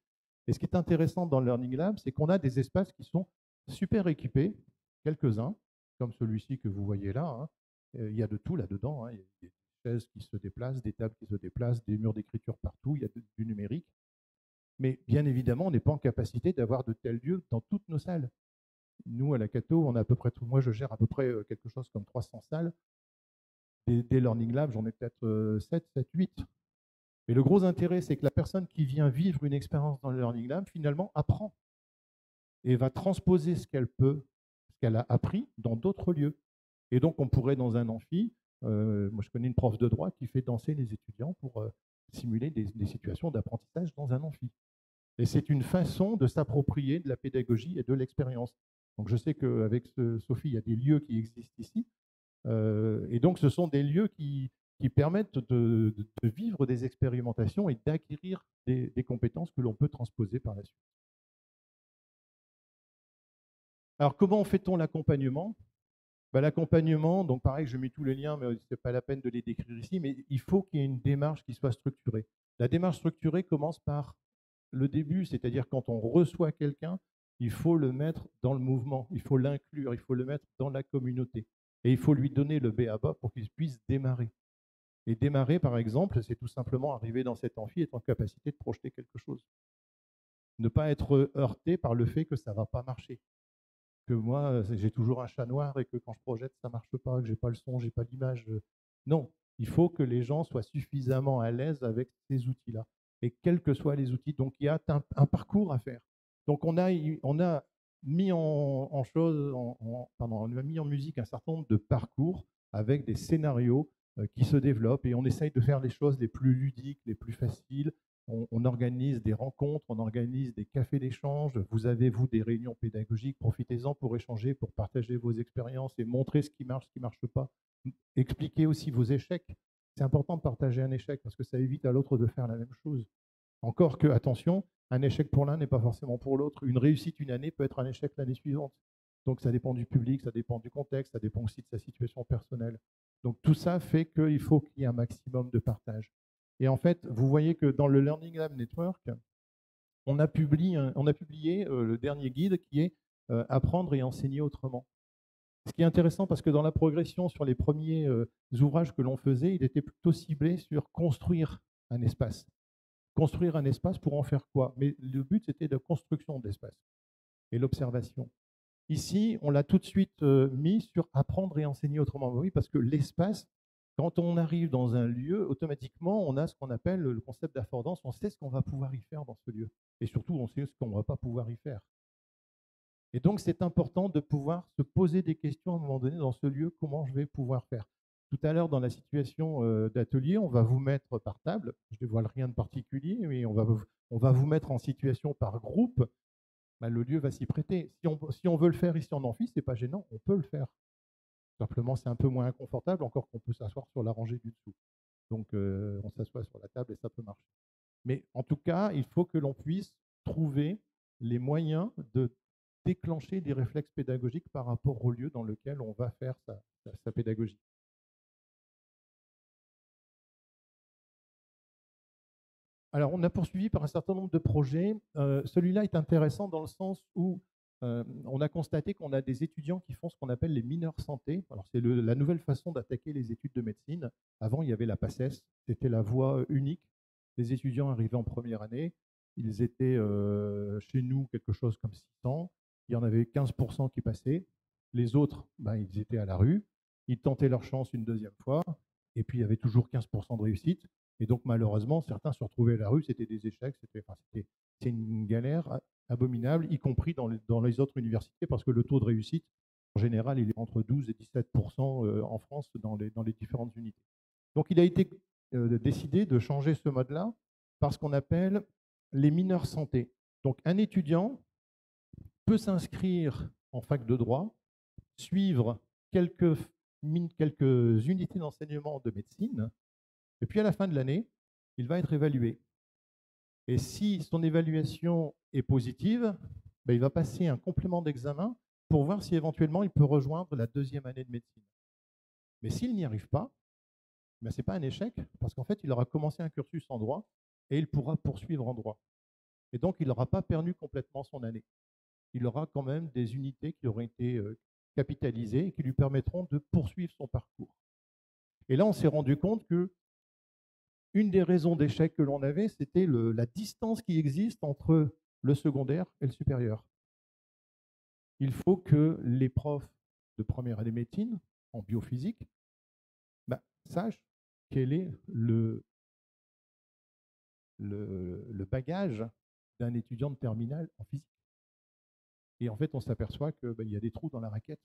Et ce qui est intéressant dans le Learning Lab, c'est qu'on a des espaces qui sont super équipés, quelques-uns, comme celui-ci que vous voyez là. Hein. Il y a de tout là-dedans. Hein. Il y a des chaises qui se déplacent, des tables qui se déplacent, des murs d'écriture partout, il y a du numérique. Mais bien évidemment, on n'est pas en capacité d'avoir de tels lieux dans toutes nos salles. Nous, à la Cato, on a à peu près, moi je gère à peu près quelque chose comme 300 salles. Des Learning Labs, j'en ai peut-être 7, 8. Mais le gros intérêt, c'est que la personne qui vient vivre une expérience dans le Learning Lab, finalement, apprend et va transposer ce qu'elle peut, ce qu'elle a appris dans d'autres lieux. Et donc, on pourrait, dans un amphi, moi je connais une prof de droit qui fait danser les étudiants pour simuler des situations d'apprentissage dans un amphi. Et c'est une façon de s'approprier de la pédagogie et de l'expérience. Donc, je sais qu'avec Sophie, il y a des lieux qui existent ici. Et donc, ce sont des lieux qui permettent de vivre des expérimentations et d'acquérir des compétences que l'on peut transposer par la suite. Alors, comment fait-on l'accompagnement? L'accompagnement, donc pareil, je mets tous les liens, mais ce n'est pas la peine de les décrire ici, mais il faut qu'il y ait une démarche qui soit structurée. La démarche structurée commence par le début, c'est-à-dire quand on reçoit quelqu'un, il faut le mettre dans le mouvement, il faut l'inclure, il faut le mettre dans la communauté. Et il faut lui donner le b.a.-ba pour qu'il puisse démarrer. Et démarrer, par exemple, c'est tout simplement arriver dans cet amphi et être en capacité de projeter quelque chose. Ne pas être heurté par le fait que ça ne va pas marcher. Que moi, j'ai toujours un chat noir et que quand je projette, ça ne marche pas, que je n'ai pas le son, je n'ai pas l'image. Non, il faut que les gens soient suffisamment à l'aise avec ces outils-là. Et quels que soient les outils. Donc, il y a un parcours à faire. Donc, on a mis on a mis en musique un certain nombre de parcours avec des scénarios qui se développent et on essaye de faire les choses les plus ludiques, les plus faciles. On organise des rencontres, on organise des cafés d'échange. Vous avez, vous, des réunions pédagogiques. Profitez-en pour échanger, pour partager vos expériences et montrer ce qui ne marche pas. Expliquez aussi vos échecs. C'est important de partager un échec parce que ça évite à l'autre de faire la même chose. Encore que, attention, un échec pour l'un n'est pas forcément pour l'autre. Une réussite une année peut être un échec l'année suivante. Donc ça dépend du public, ça dépend du contexte, ça dépend aussi de sa situation personnelle. Donc tout ça fait qu'il faut qu'il y ait un maximum de partage. Et en fait, vous voyez que dans le Learning Lab Network, on a publié le dernier guide qui est Apprendre et enseigner autrement. Ce qui est intéressant parce que dans la progression sur les premiers ouvrages que l'on faisait, il était plutôt ciblé sur construire un espace. Construire un espace pour en faire quoi? Mais le but, c'était la construction d'espace et l'observation. Ici, on l'a tout de suite mis sur apprendre et enseigner autrement. Oui, parce que l'espace, quand on arrive dans un lieu, automatiquement, on a ce qu'on appelle le concept d'affordance. On sait ce qu'on va pouvoir y faire dans ce lieu. Et surtout, on sait ce qu'on ne va pas pouvoir y faire. Et donc, c'est important de pouvoir se poser des questions à un moment donné dans ce lieu, comment je vais pouvoir faire. Tout à l'heure, dans la situation d'atelier, on va vous mettre par table, je ne dévoile rien de particulier, mais on va vous mettre en situation par groupe. Ben, le lieu va s'y prêter. Si on veut le faire ici en amphi, ce n'est pas gênant, on peut le faire. Simplement, c'est un peu moins inconfortable, encore qu'on peut s'asseoir sur la rangée du dessous. Donc, on s'assoit sur la table et ça peut marcher. Mais en tout cas, il faut que l'on puisse trouver les moyens de déclencher des réflexes pédagogiques par rapport au lieu dans lequel on va faire sa pédagogie. Alors, on a poursuivi par un certain nombre de projets. Celui-là est intéressant dans le sens où on a constaté qu'on a des étudiants qui font ce qu'on appelle les mineurs santé. Alors, c'est la nouvelle façon d'attaquer les études de médecine. Avant, il y avait la PACES, c'était la voie unique. Les étudiants arrivaient en première année, ils étaient chez nous quelque chose comme 600. Il y en avait 15% qui passaient. Les autres, ils étaient à la rue. Ils tentaient leur chance une deuxième fois. Et puis, il y avait toujours 15% de réussite. Et donc, malheureusement, certains se retrouvaient à la rue. C'était des échecs. C'est une galère abominable, y compris dans les autres universités, parce que le taux de réussite, en général, il est entre 12 et 17% en France dans les différentes unités. Donc, il a été décidé de changer ce mode-là par ce qu'on appelle les mineurs santé. Donc, un étudiant peut s'inscrire en fac de droit, suivre quelques unités d'enseignement de médecine, et puis à la fin de l'année, il va être évalué. Et si son évaluation est positive, il va passer un complément d'examen pour voir si éventuellement il peut rejoindre la deuxième année de médecine. Mais s'il n'y arrive pas, ce n'est pas un échec, parce qu'en fait, il aura commencé un cursus en droit et il pourra poursuivre en droit. Et donc, il n'aura pas perdu complètement son année. Il aura quand même des unités qui auraient été capitalisées et qui lui permettront de poursuivre son parcours. Et là, on s'est rendu compte que une des raisons d'échec que l'on avait, c'était la distance qui existe entre le secondaire et le supérieur. Il faut que les profs de première année de médecine, en biophysique, sachent quel est le bagage d'un étudiant de terminale en physique. Et en fait, on s'aperçoit qu'il y a des trous dans la raquette.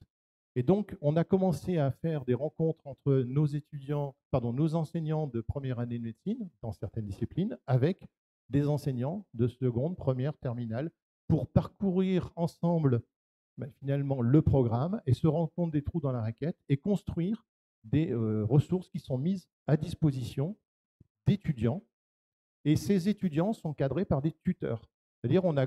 Et donc, on a commencé à faire des rencontres entre nos enseignants de première année de médecine, dans certaines disciplines, avec des enseignants de seconde, première, terminale, pour parcourir ensemble finalement le programme et se rendre compte des trous dans la raquette et construire des ressources qui sont mises à disposition d'étudiants. Et ces étudiants sont cadrés par des tuteurs. C'est-à-dire on a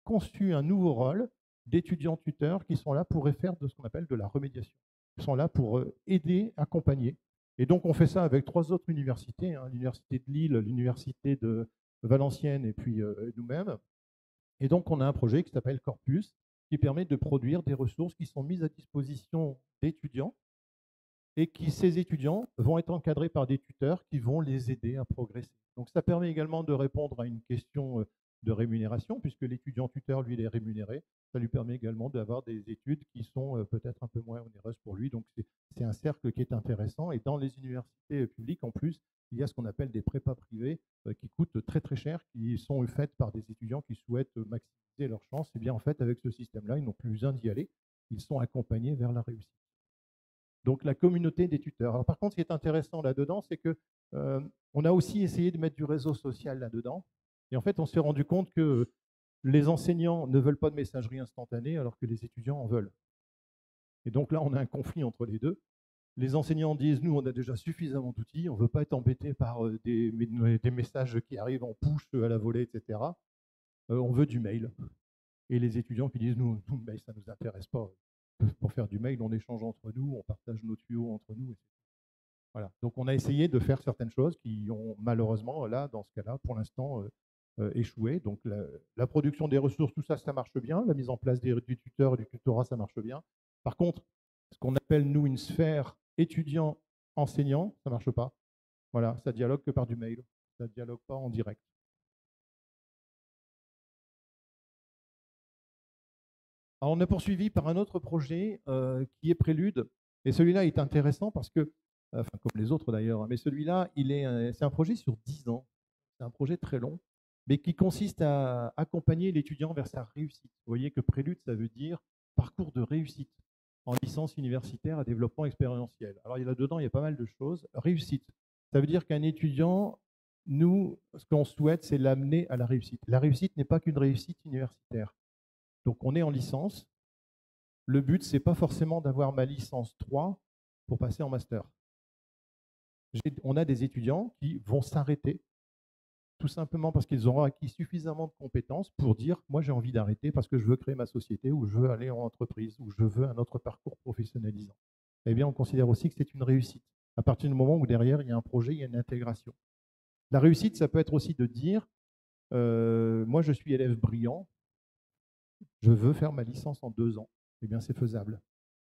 conçu un nouveau rôle d'étudiants-tuteurs qui sont là pour faire de ce qu'on appelle de la remédiation. Ils sont là pour aider, accompagner. Et donc, on fait ça avec 3 autres universités, l'Université de Lille, l'Université de Valenciennes et puis nous-mêmes. Et donc, on a un projet qui s'appelle Corpus, qui permet de produire des ressources qui sont mises à disposition d'étudiants et ces étudiants vont être encadrés par des tuteurs qui vont les aider à progresser. Donc ça permet également de répondre à une question de rémunération, puisque l'étudiant tuteur, lui, il est rémunéré. Ça lui permet également d'avoir des études qui sont peut-être un peu moins onéreuses pour lui. Donc c'est un cercle qui est intéressant. Et dans les universités publiques, en plus, il y a ce qu'on appelle des prépas privés qui coûtent très très cher, qui sont faites par des étudiants qui souhaitent maximiser leurs chances. Et bien en fait, avec ce système-là, ils n'ont plus besoin d'y aller. Ils sont accompagnés vers la réussite. Donc la communauté des tuteurs. Alors, par contre, ce qui est intéressant là-dedans, c'est que on a aussi essayé de mettre du réseau social là-dedans. Et en fait, on s'est rendu compte que les enseignants ne veulent pas de messagerie instantanée alors que les étudiants en veulent. Et donc là, on a un conflit entre les deux. Les enseignants disent, nous, on a déjà suffisamment d'outils, on ne veut pas être embêté par des messages qui arrivent en push à la volée, etc. On veut du mail. Et les étudiants qui disent, nous, le mail, ça ne nous intéresse pas. Pour faire du mail, on échange entre nous, on partage nos tuyaux entre nous, etc. Voilà. Donc on a essayé de faire certaines choses qui ont malheureusement, là, dans ce cas-là, pour l'instant, échoué. Donc la production des ressources, tout ça, ça marche bien. La mise en place du tuteur et du tutorat, ça marche bien. Par contre, ce qu'on appelle, nous, une sphère étudiant-enseignant, ça ne marche pas. Voilà, ça dialogue que par du mail. Ça ne dialogue pas en direct. Alors, on a poursuivi par un autre projet qui est Prélude. Et celui-là est intéressant parce que, enfin comme les autres d'ailleurs, mais celui-là, c'est un projet sur 10 ans. C'est un projet très long, mais qui consiste à accompagner l'étudiant vers sa réussite. Vous voyez que Prélude, ça veut dire parcours de réussite en licence universitaire à développement expérientiel. Alors, là-dedans, il y a pas mal de choses. Réussite, ça veut dire qu'un étudiant, nous, ce qu'on souhaite, c'est l'amener à la réussite. La réussite n'est pas qu'une réussite universitaire. Donc, on est en licence. Le but, ce n'est pas forcément d'avoir ma licence 3 pour passer en master. On a des étudiants qui vont s'arrêter tout simplement parce qu'ils auront acquis suffisamment de compétences pour dire « moi, j'ai envie d'arrêter parce que je veux créer ma société ou je veux aller en entreprise ou je veux un autre parcours professionnalisant ». Eh bien, on considère aussi que c'est une réussite. À partir du moment où derrière, il y a un projet, il y a une intégration. La réussite, ça peut être aussi de dire « moi, je suis élève brillant, je veux faire ma licence en 2 ans ». Eh bien, c'est faisable.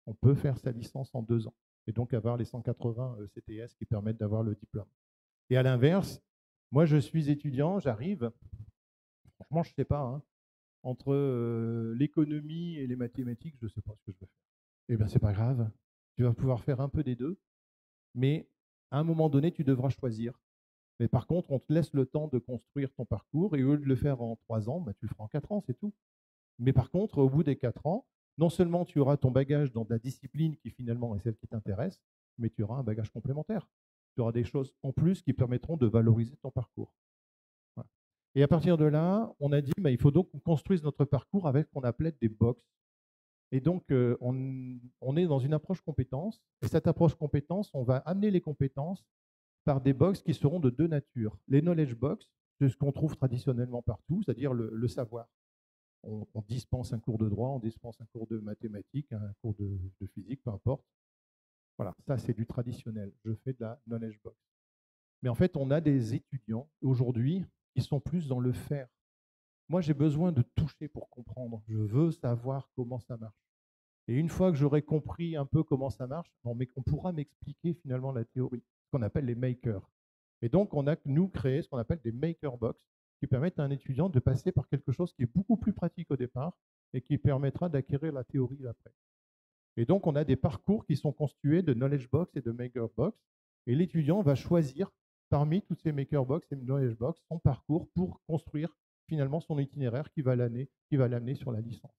On peut faire sa licence en 2 ans et donc avoir les 180 CTS qui permettent d'avoir le diplôme. Et à l'inverse, moi, je suis étudiant, j'arrive, franchement, je ne sais pas, hein, entre l'économie et les mathématiques, je ne sais pas ce que je veux faire. Eh bien, ce n'est pas grave, tu vas pouvoir faire un peu des deux, mais à un moment donné, tu devras choisir. Mais par contre, on te laisse le temps de construire ton parcours et au lieu de le faire en 3 ans, bah, tu le feras en 4 ans, c'est tout. Mais par contre, au bout des 4 ans, non seulement tu auras ton bagage dans ta discipline qui finalement est celle qui t'intéresse, mais tu auras un bagage complémentaire. Tu auras des choses en plus qui permettront de valoriser ton parcours. Voilà. Et à partir de là, on a dit bah, il faut donc qu'on construise notre parcours avec ce qu'on appelait des box. Et donc, on est dans une approche compétence. Et cette approche compétence, on va amener les compétences par des box qui seront de 2 natures. Les knowledge box, c'est ce qu'on trouve traditionnellement partout, c'est-à-dire le savoir. On dispense un cours de droit, on dispense un cours de mathématiques, un cours de physique, peu importe. Voilà, ça c'est du traditionnel. Je fais de la knowledge box. Mais en fait, on a des étudiants aujourd'hui qui sont plus dans le faire. Moi, j'ai besoin de toucher pour comprendre. Je veux savoir comment ça marche. Et une fois que j'aurai compris un peu comment ça marche, on pourra m'expliquer finalement la théorie, ce qu'on appelle les makers. Et donc, on a, nous, créé ce qu'on appelle des maker box, qui permettent à un étudiant de passer par quelque chose qui est beaucoup plus pratique au départ et qui permettra d'acquérir la théorie après. Et donc, on a des parcours qui sont constitués de knowledge box et de maker box. Et l'étudiant va choisir parmi toutes ces maker box et knowledge box son parcours pour construire finalement son itinéraire qui va l'amener sur la licence.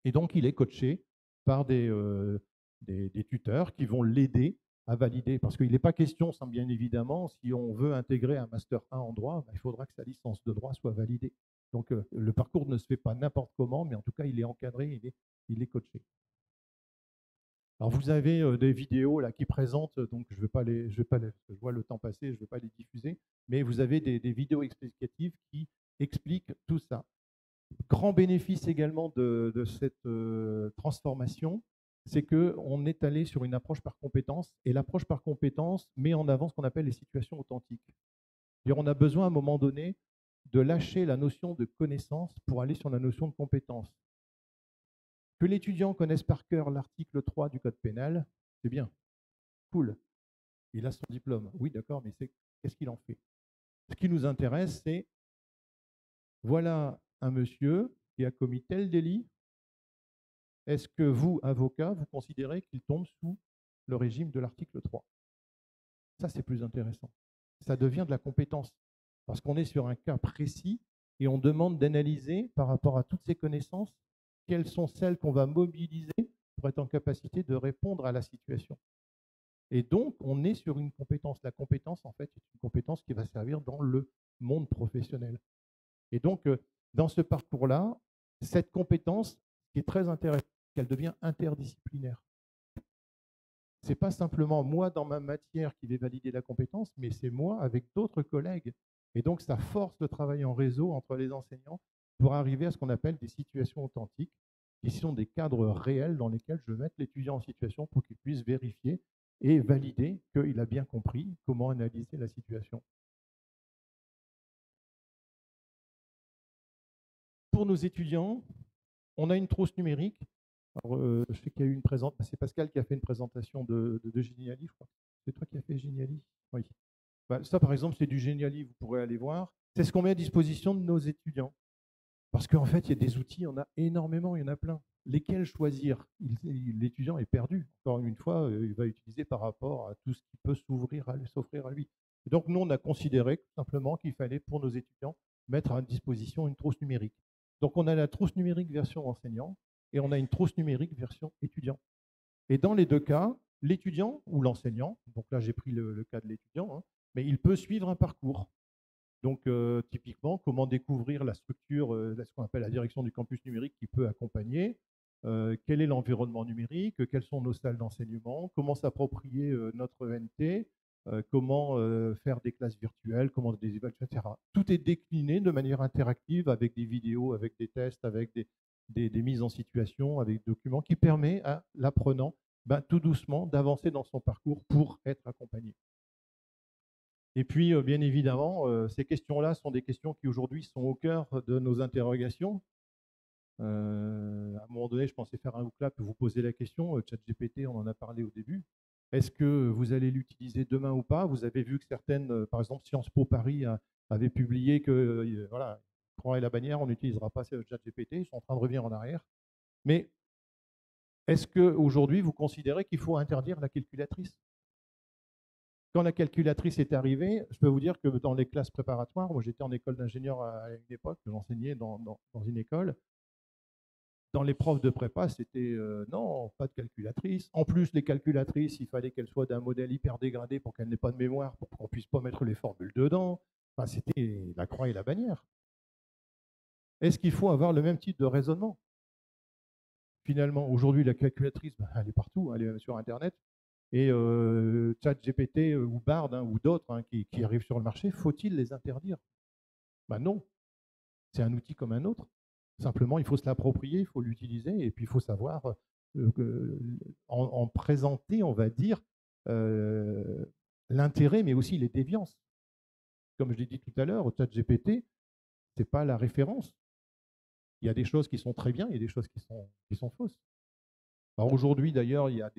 Et donc, il est coaché par des tuteurs qui vont l'aider à valider. Parce qu'il n'est pas question, bien évidemment, si on veut intégrer un Master 1 en droit, il faudra que sa licence de droit soit validée. Donc, le parcours ne se fait pas n'importe comment, mais en tout cas, il est encadré, il est coaché. Alors, vous avez des vidéos là, qui présentent, donc je vois le temps passer, je ne vais pas les diffuser, mais vous avez des vidéos explicatives qui expliquent tout ça. Grand bénéfice également de cette transformation, c'est qu'on est allé sur une approche par compétence, et l'approche par compétence met en avant ce qu'on appelle les situations authentiques. C'est-à-dire, on a besoin à un moment donné de lâcher la notion de connaissance pour aller sur la notion de compétence. Que l'étudiant connaisse par cœur l'article 3 du Code pénal, c'est bien. Cool. Il a son diplôme. Oui, d'accord, mais qu'est-ce qu'il en fait? Ce qui nous intéresse, c'est voilà un monsieur qui a commis tel délit. Est-ce que vous, avocat, vous considérez qu'il tombe sous le régime de l'article 3? Ça, c'est plus intéressant. Ça devient de la compétence, parce qu'on est sur un cas précis et on demande d'analyser par rapport à toutes ces connaissances, quelles sont celles qu'on va mobiliser pour être en capacité de répondre à la situation. Et donc, on est sur une compétence. La compétence, en fait, est une compétence qui va servir dans le monde professionnel. Et donc, dans ce parcours-là, cette compétence, ce qui est très intéressant, c'est qu'elle devient interdisciplinaire. Ce n'est pas simplement moi dans ma matière qui vais valider la compétence, mais c'est moi avec d'autres collègues. Et donc, ça force le travail en réseau entre les enseignants pour arriver à ce qu'on appelle des situations authentiques, qui sont des cadres réels dans lesquels je vais mettre l'étudiant en situation pour qu'il puisse vérifier et valider qu'il a bien compris comment analyser la situation. Pour nos étudiants, on a une trousse numérique. Alors, je sais qu'il y a eu une présentation, c'est Pascal qui a fait une présentation de Geniali, je crois. C'est toi qui as fait Geniali? Oui. Bah, ça, par exemple, c'est du Geniali, vous pourrez aller voir. C'est ce qu'on met à disposition de nos étudiants. Parce qu'en fait, il y a des outils, il y en a énormément, il y en a plein. Lesquels choisir? L'étudiant est perdu. Encore une fois, il va utiliser par rapport à tout ce qui peut s'offrir à lui. Et donc, nous, on a considéré simplement qu'il fallait, pour nos étudiants, mettre à disposition une trousse numérique. Donc, on a la trousse numérique version enseignant et on a une trousse numérique version étudiant. Et dans les deux cas, l'étudiant ou l'enseignant, donc là, j'ai pris le cas de l'étudiant, hein, mais il peut suivre un parcours. Donc, typiquement, comment découvrir la structure, ce qu'on appelle la direction du campus numérique qui peut accompagner, quel est l'environnement numérique, quelles sont nos salles d'enseignement, comment s'approprier notre ENT, comment faire des classes virtuelles, comment des évaluations, etc. Tout est décliné de manière interactive avec des vidéos, avec des tests, avec des mises en situation, avec des documents qui permet à l'apprenant tout doucement d'avancer dans son parcours pour être accompagné. Et puis, bien évidemment, ces questions-là sont des questions qui aujourd'hui sont au cœur de nos interrogations. À un moment donné, je pensais faire un clap et vous poser la question. ChatGPT, on en a parlé au début. Est-ce que vous allez l'utiliser demain ou pas? Vous avez vu que certaines, par exemple, Sciences Po Paris avaient publié que, voilà, Croix et la bannière, on n'utilisera pas ChatGPT. Ils sont en train de revenir en arrière. Mais est-ce qu'aujourd'hui, vous considérez qu'il faut interdire la calculatrice? Quand la calculatrice est arrivée, je peux vous dire que dans les classes préparatoires, moi j'étais en école d'ingénieur à une époque, j'enseignais dans une école, dans les profs de prépa, c'était non, pas de calculatrice. En plus, les calculatrices, il fallait qu'elles soient d'un modèle hyper dégradé pour qu'elles n'aient pas de mémoire, pour qu'on ne puisse pas mettre les formules dedans. Enfin, c'était la croix et la bannière. Est-ce qu'il faut avoir le même type de raisonnement? Finalement, aujourd'hui, la calculatrice, elle est partout, elle est sur Internet. Et ChatGPT ou Bard ou d'autres qui arrivent sur le marché, faut-il les interdire? Non, c'est un outil comme un autre. Simplement, il faut se l'approprier, il faut l'utiliser et puis il faut savoir en présenter, on va dire, l'intérêt, mais aussi les déviances. Comme je l'ai dit tout à l'heure, ChatGPT, ce n'est pas la référence. Il y a des choses qui sont très bien, il y a des choses qui sont fausses. Alors aujourd'hui, d'ailleurs, il y a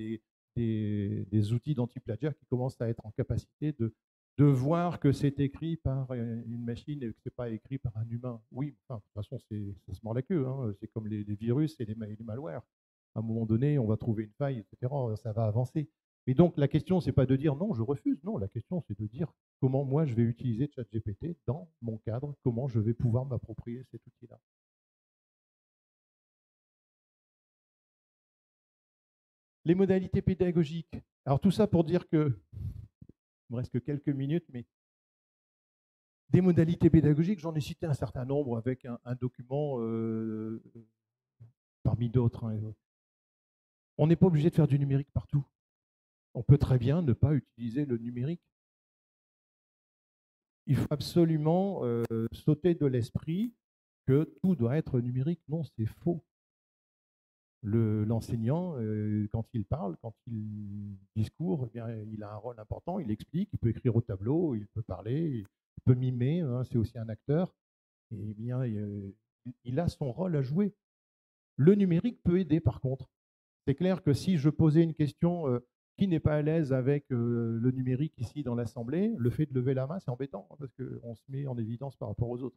des outils d'anti-plagiat qui commencent à être en capacité de voir que c'est écrit par une machine et que ce n'est pas écrit par un humain. Oui, enfin, de toute façon, ça se mord la queue. Hein. C'est comme les virus et les malwares. À un moment donné, on va trouver une faille, etc. Ça va avancer. Et donc, la question, ce n'est pas de dire non, je refuse. Non, la question, c'est de dire comment moi, je vais utiliser ChatGPT dans mon cadre, comment je vais pouvoir m'approprier cet outil-là. Les modalités pédagogiques. Alors tout ça pour dire que, il me reste que quelques minutes, mais des modalités pédagogiques, j'en ai cité un certain nombre avec un document parmi d'autres. Hein. On n'est pas obligé de faire du numérique partout. On peut très bien ne pas utiliser le numérique. Il faut absolument sauter de l'esprit que tout doit être numérique. Non, c'est faux. L'enseignant, quand il parle, quand il discourt, eh bien, il a un rôle important, il explique, il peut écrire au tableau, il peut parler, il peut mimer, hein, c'est aussi un acteur. Et bien, il a son rôle à jouer. Le numérique peut aider par contre. C'est clair que si je posais une question, qui n'est pas à l'aise avec le numérique ici dans l'Assemblée, le fait de lever la main, c'est embêtant hein, parce qu'on se met en évidence par rapport aux autres.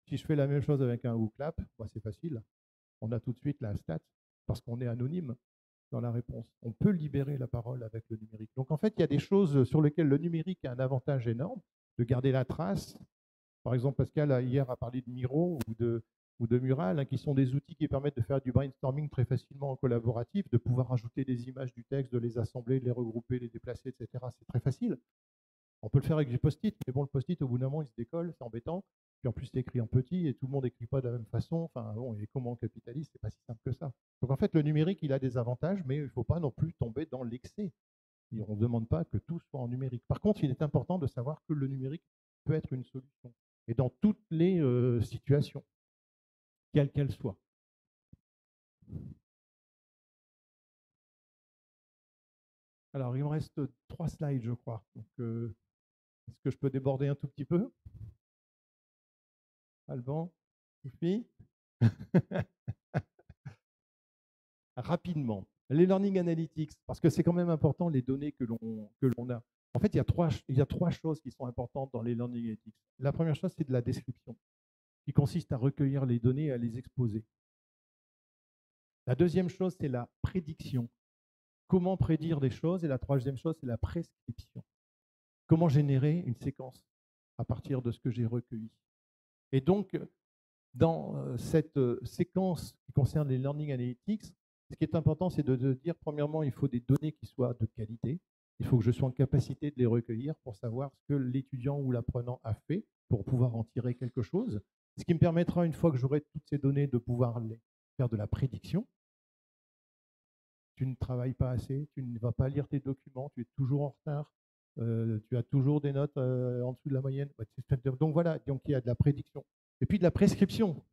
Si je fais la même chose avec un WooClap, bah, c'est facile. On a tout de suite la stat parce qu'on est anonyme dans la réponse. On peut libérer la parole avec le numérique. Donc en fait, il y a des choses sur lesquelles le numérique a un avantage énorme, de garder la trace. Par exemple, Pascal hier a parlé de Miro ou de Mural, hein, qui sont des outils qui permettent de faire du brainstorming très facilement en collaboratif, de pouvoir ajouter des images du texte, de les assembler, de les regrouper, les déplacer, etc. C'est très facile. On peut le faire avec du post-it, mais bon, le post-it, au bout d'un moment, il se décolle, c'est embêtant. Puis en plus, c'est écrit en petit et tout le monde n'écrit pas de la même façon. Enfin, bon, et comment on capitalise, c'est pas si simple que ça. Donc en fait, le numérique, il a des avantages, mais il ne faut pas non plus tomber dans l'excès. On ne demande pas que tout soit en numérique. Par contre, il est important de savoir que le numérique peut être une solution. Et dans toutes les situations, quelles qu'elles soient. Alors, il me reste 3 slides, je crois. Donc, est-ce que je peux déborder un tout petit peu? Alban, Sophie? Rapidement. Les learning analytics, parce que c'est quand même important les données que l'on a. En fait, il y a trois choses qui sont importantes dans les learning analytics. La première chose, c'est de la description, qui consiste à recueillir les données et à les exposer. La deuxième chose, c'est la prédiction. Comment prédire des choses? Et la troisième chose, c'est la prescription. Comment générer une séquence à partir de ce que j'ai recueilli? Et donc, dans cette séquence qui concerne les learning analytics, ce qui est important, c'est de dire, premièrement, il faut des données qui soient de qualité. Il faut que je sois en capacité de les recueillir pour savoir ce que l'étudiant ou l'apprenant a fait, pour pouvoir en tirer quelque chose. Ce qui me permettra, une fois que j'aurai toutes ces données, de pouvoir faire de la prédiction. Tu ne travailles pas assez, tu ne vas pas lire tes documents, tu es toujours en retard, tu as toujours des notes en dessous de la moyenne. Donc voilà, donc il y a de la prédiction. Et puis de la prescription.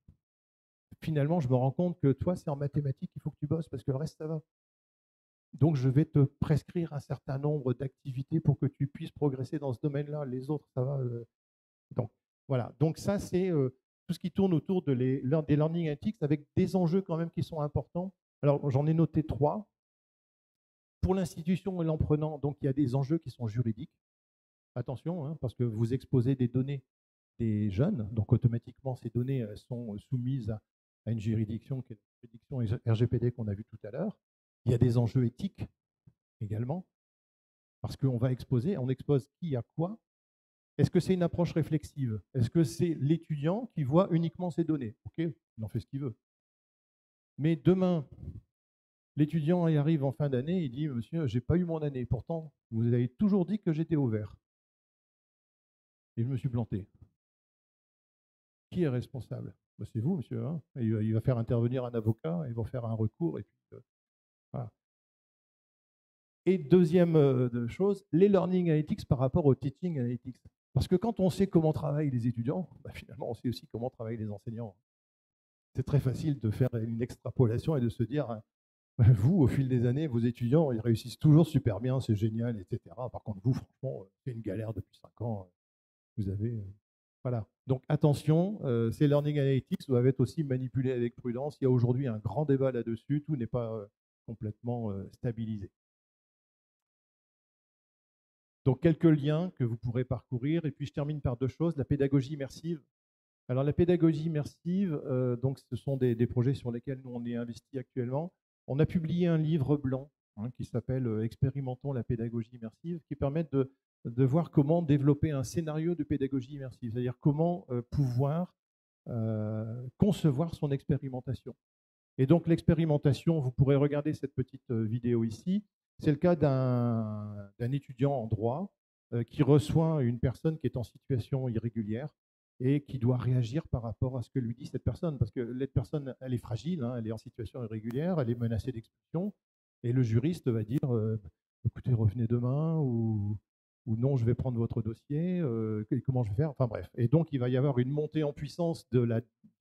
Finalement, je me rends compte que toi, c'est en mathématiques qu'il faut que tu bosses parce que le reste, ça va. Donc, je vais te prescrire un certain nombre d'activités pour que tu puisses progresser dans ce domaine-là. Les autres, ça va. Donc, voilà. Donc, ça, c'est tout ce qui tourne autour des learning analytics avec des enjeux quand même qui sont importants. Alors, j'en ai noté 3. Pour l'institution et l'emprenant, donc, il y a des enjeux qui sont juridiques. Attention, hein, parce que vous exposez des données des jeunes, donc automatiquement, ces données sont soumises à une juridiction qui est la juridiction RGPD qu'on a vu tout à l'heure. Il y a des enjeux éthiques également, parce qu'on va exposer, on expose qui à quoi. Est-ce que c'est une approche réflexive? Est-ce que c'est l'étudiant qui voit uniquement ces données? Ok, il en fait ce qu'il veut. Mais demain, l'étudiant y arrive en fin d'année, il dit, monsieur, j'ai pas eu mon année, pourtant, vous avez toujours dit que j'étais au vert. Et je me suis planté. Qui est responsable? Ben, c'est vous, monsieur. Hein, il va faire intervenir un avocat, ils vont faire un recours, et puis voilà. Et deuxième chose, les learning analytics par rapport au teaching analytics. Parce que quand on sait comment travaillent les étudiants, ben finalement, on sait aussi comment travaillent les enseignants. C'est très facile de faire une extrapolation et de se dire, ben vous, au fil des années, vos étudiants, ils réussissent toujours super bien, c'est génial, etc. Par contre, vous, franchement, c'est une galère depuis 5 ans. Vous avez... Voilà. Donc attention, ces learning analytics doivent être aussi manipulés avec prudence. Il y a aujourd'hui un grand débat là-dessus, tout n'est pas complètement stabilisé. Donc quelques liens que vous pourrez parcourir, et puis je termine par 2 choses. La pédagogie immersive. Alors la pédagogie immersive, donc ce sont des projets sur lesquels nous on est investi actuellement. On a publié un livre blanc qui s'appelle Expérimentons la pédagogie immersive, qui permet de voir comment développer un scénario de pédagogie immersive, c'est-à-dire comment pouvoir concevoir son expérimentation. Et donc l'expérimentation, vous pourrez regarder cette petite vidéo ici, c'est le cas d'un étudiant en droit qui reçoit une personne qui est en situation irrégulière et qui doit réagir par rapport à ce que lui dit cette personne, parce que cette personne, elle est fragile, hein, elle est en situation irrégulière, elle est menacée d'expulsion, et le juriste va dire écoutez, revenez demain, ou non, je vais prendre votre dossier, comment je vais faire, enfin bref. Et donc, il va y avoir une montée en puissance de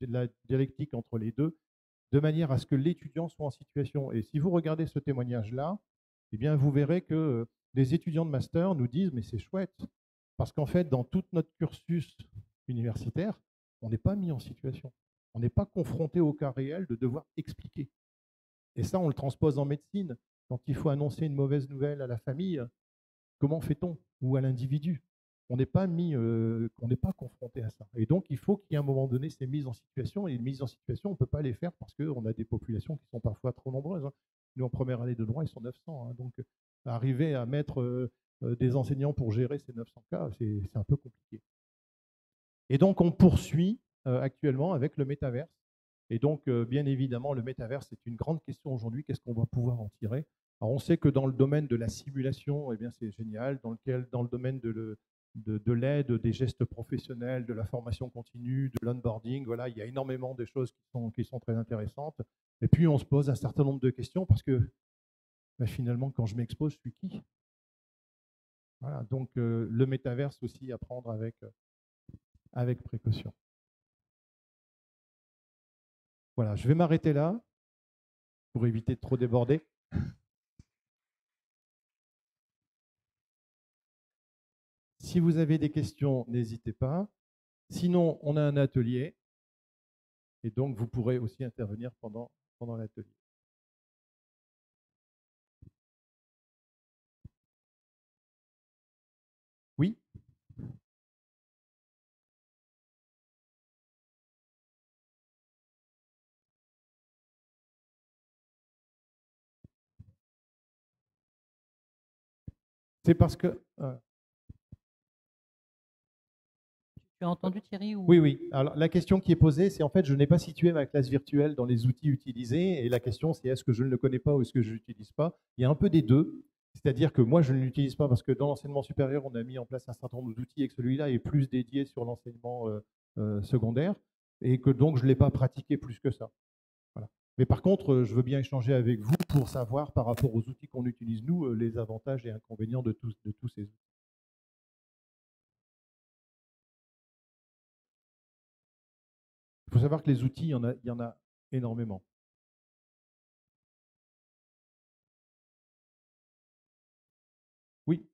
la dialectique entre les deux, de manière à ce que l'étudiant soit en situation. Et si vous regardez ce témoignage-là, eh bien, vous verrez que des étudiants de master nous disent mais c'est chouette, parce qu'en fait, dans tout notre cursus universitaire, on n'est pas mis en situation. On n'est pas confronté au cas réel de devoir expliquer. Et ça, on le transpose en médecine. Quand il faut annoncer une mauvaise nouvelle à la famille, comment fait-on? Ou à l'individu? On n'est pas confronté à ça. Et donc, il faut qu'il y ait à un moment donné ces mises en situation. Et les mises en situation, on ne peut pas les faire parce qu'on a des populations qui sont parfois trop nombreuses. Nous, en première année de droit, ils sont 900. Donc, arriver à mettre des enseignants pour gérer ces 900 cas, c'est un peu compliqué. Et donc, on poursuit actuellement avec le métaverse. Et donc, bien évidemment, le métaverse, c'est une grande question aujourd'hui. Qu'est-ce qu'on va pouvoir en tirer? Alors, on sait que dans le domaine de la simulation, eh bien, c'est génial. Dans le domaine de l'aide, des gestes professionnels, de la formation continue, de l'onboarding, voilà, il y a énormément de choses qui sont très intéressantes. Et puis, on se pose un certain nombre de questions parce que finalement, quand je m'expose, je suis qui? Voilà, donc, le métaverse aussi à prendre avec précaution. Voilà, je vais m'arrêter là pour éviter de trop déborder. Si vous avez des questions, n'hésitez pas. Sinon, on a un atelier et donc vous pourrez aussi intervenir pendant l'atelier. Oui? C'est parce que... Tu as entendu Thierry ou... Oui, oui. Alors, la question qui est posée, c'est en fait, je n'ai pas situé ma classe virtuelle dans les outils utilisés. Et la question, c'est est-ce que je ne le connais pas ou est-ce que je ne l'utilise pas? Il y a un peu des deux. C'est-à-dire que moi, je ne l'utilise pas parce que dans l'enseignement supérieur, on a mis en place un certain nombre d'outils et que celui-là est plus dédié sur l'enseignement secondaire et que donc je ne l'ai pas pratiqué plus que ça. Voilà. Mais par contre, je veux bien échanger avec vous pour savoir par rapport aux outils qu'on utilise nous, les avantages et inconvénients de tous ces outils. Il faut savoir que les outils, il y en a énormément. Oui.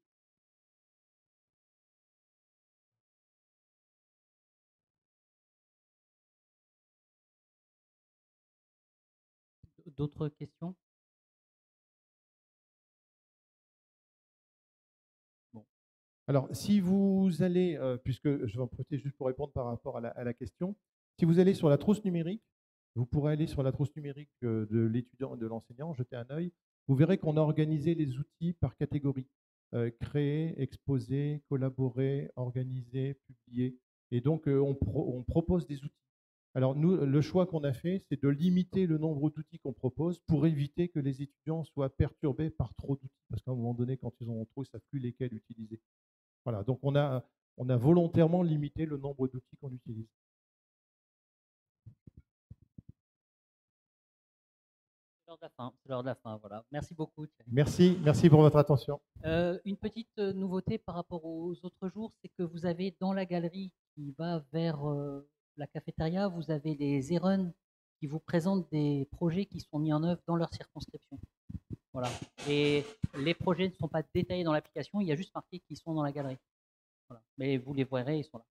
D'autres questions? Bon. Alors, si vous allez, puisque je vais en profiter juste pour répondre par rapport à la question, si vous allez sur la trousse numérique, vous pourrez aller sur la trousse numérique de l'étudiant et de l'enseignant, jeter un œil. Vous verrez qu'on a organisé les outils par catégorie. Créer, exposer, collaborer, organiser, publier. Et donc, on propose des outils. Alors, nous, le choix qu'on a fait, c'est de limiter le nombre d'outils qu'on propose pour éviter que les étudiants soient perturbés par trop d'outils. Parce qu'à un moment donné, quand ils en ont trop, ils ne savent plus lesquels utiliser. Voilà, donc on a volontairement limité le nombre d'outils qu'on utilise. C'est l'heure de la fin, voilà. Merci beaucoup Thierry. Merci pour votre attention. Une petite nouveauté par rapport aux autres jours, c'est que vous avez dans la galerie qui va vers la cafétéria, vous avez les ERUN qui vous présentent des projets qui sont mis en œuvre dans leur circonscription. Voilà. Et les projets ne sont pas détaillés dans l'application, il y a juste marqué qu'ils sont dans la galerie. Voilà. Mais vous les verrez, ils sont là.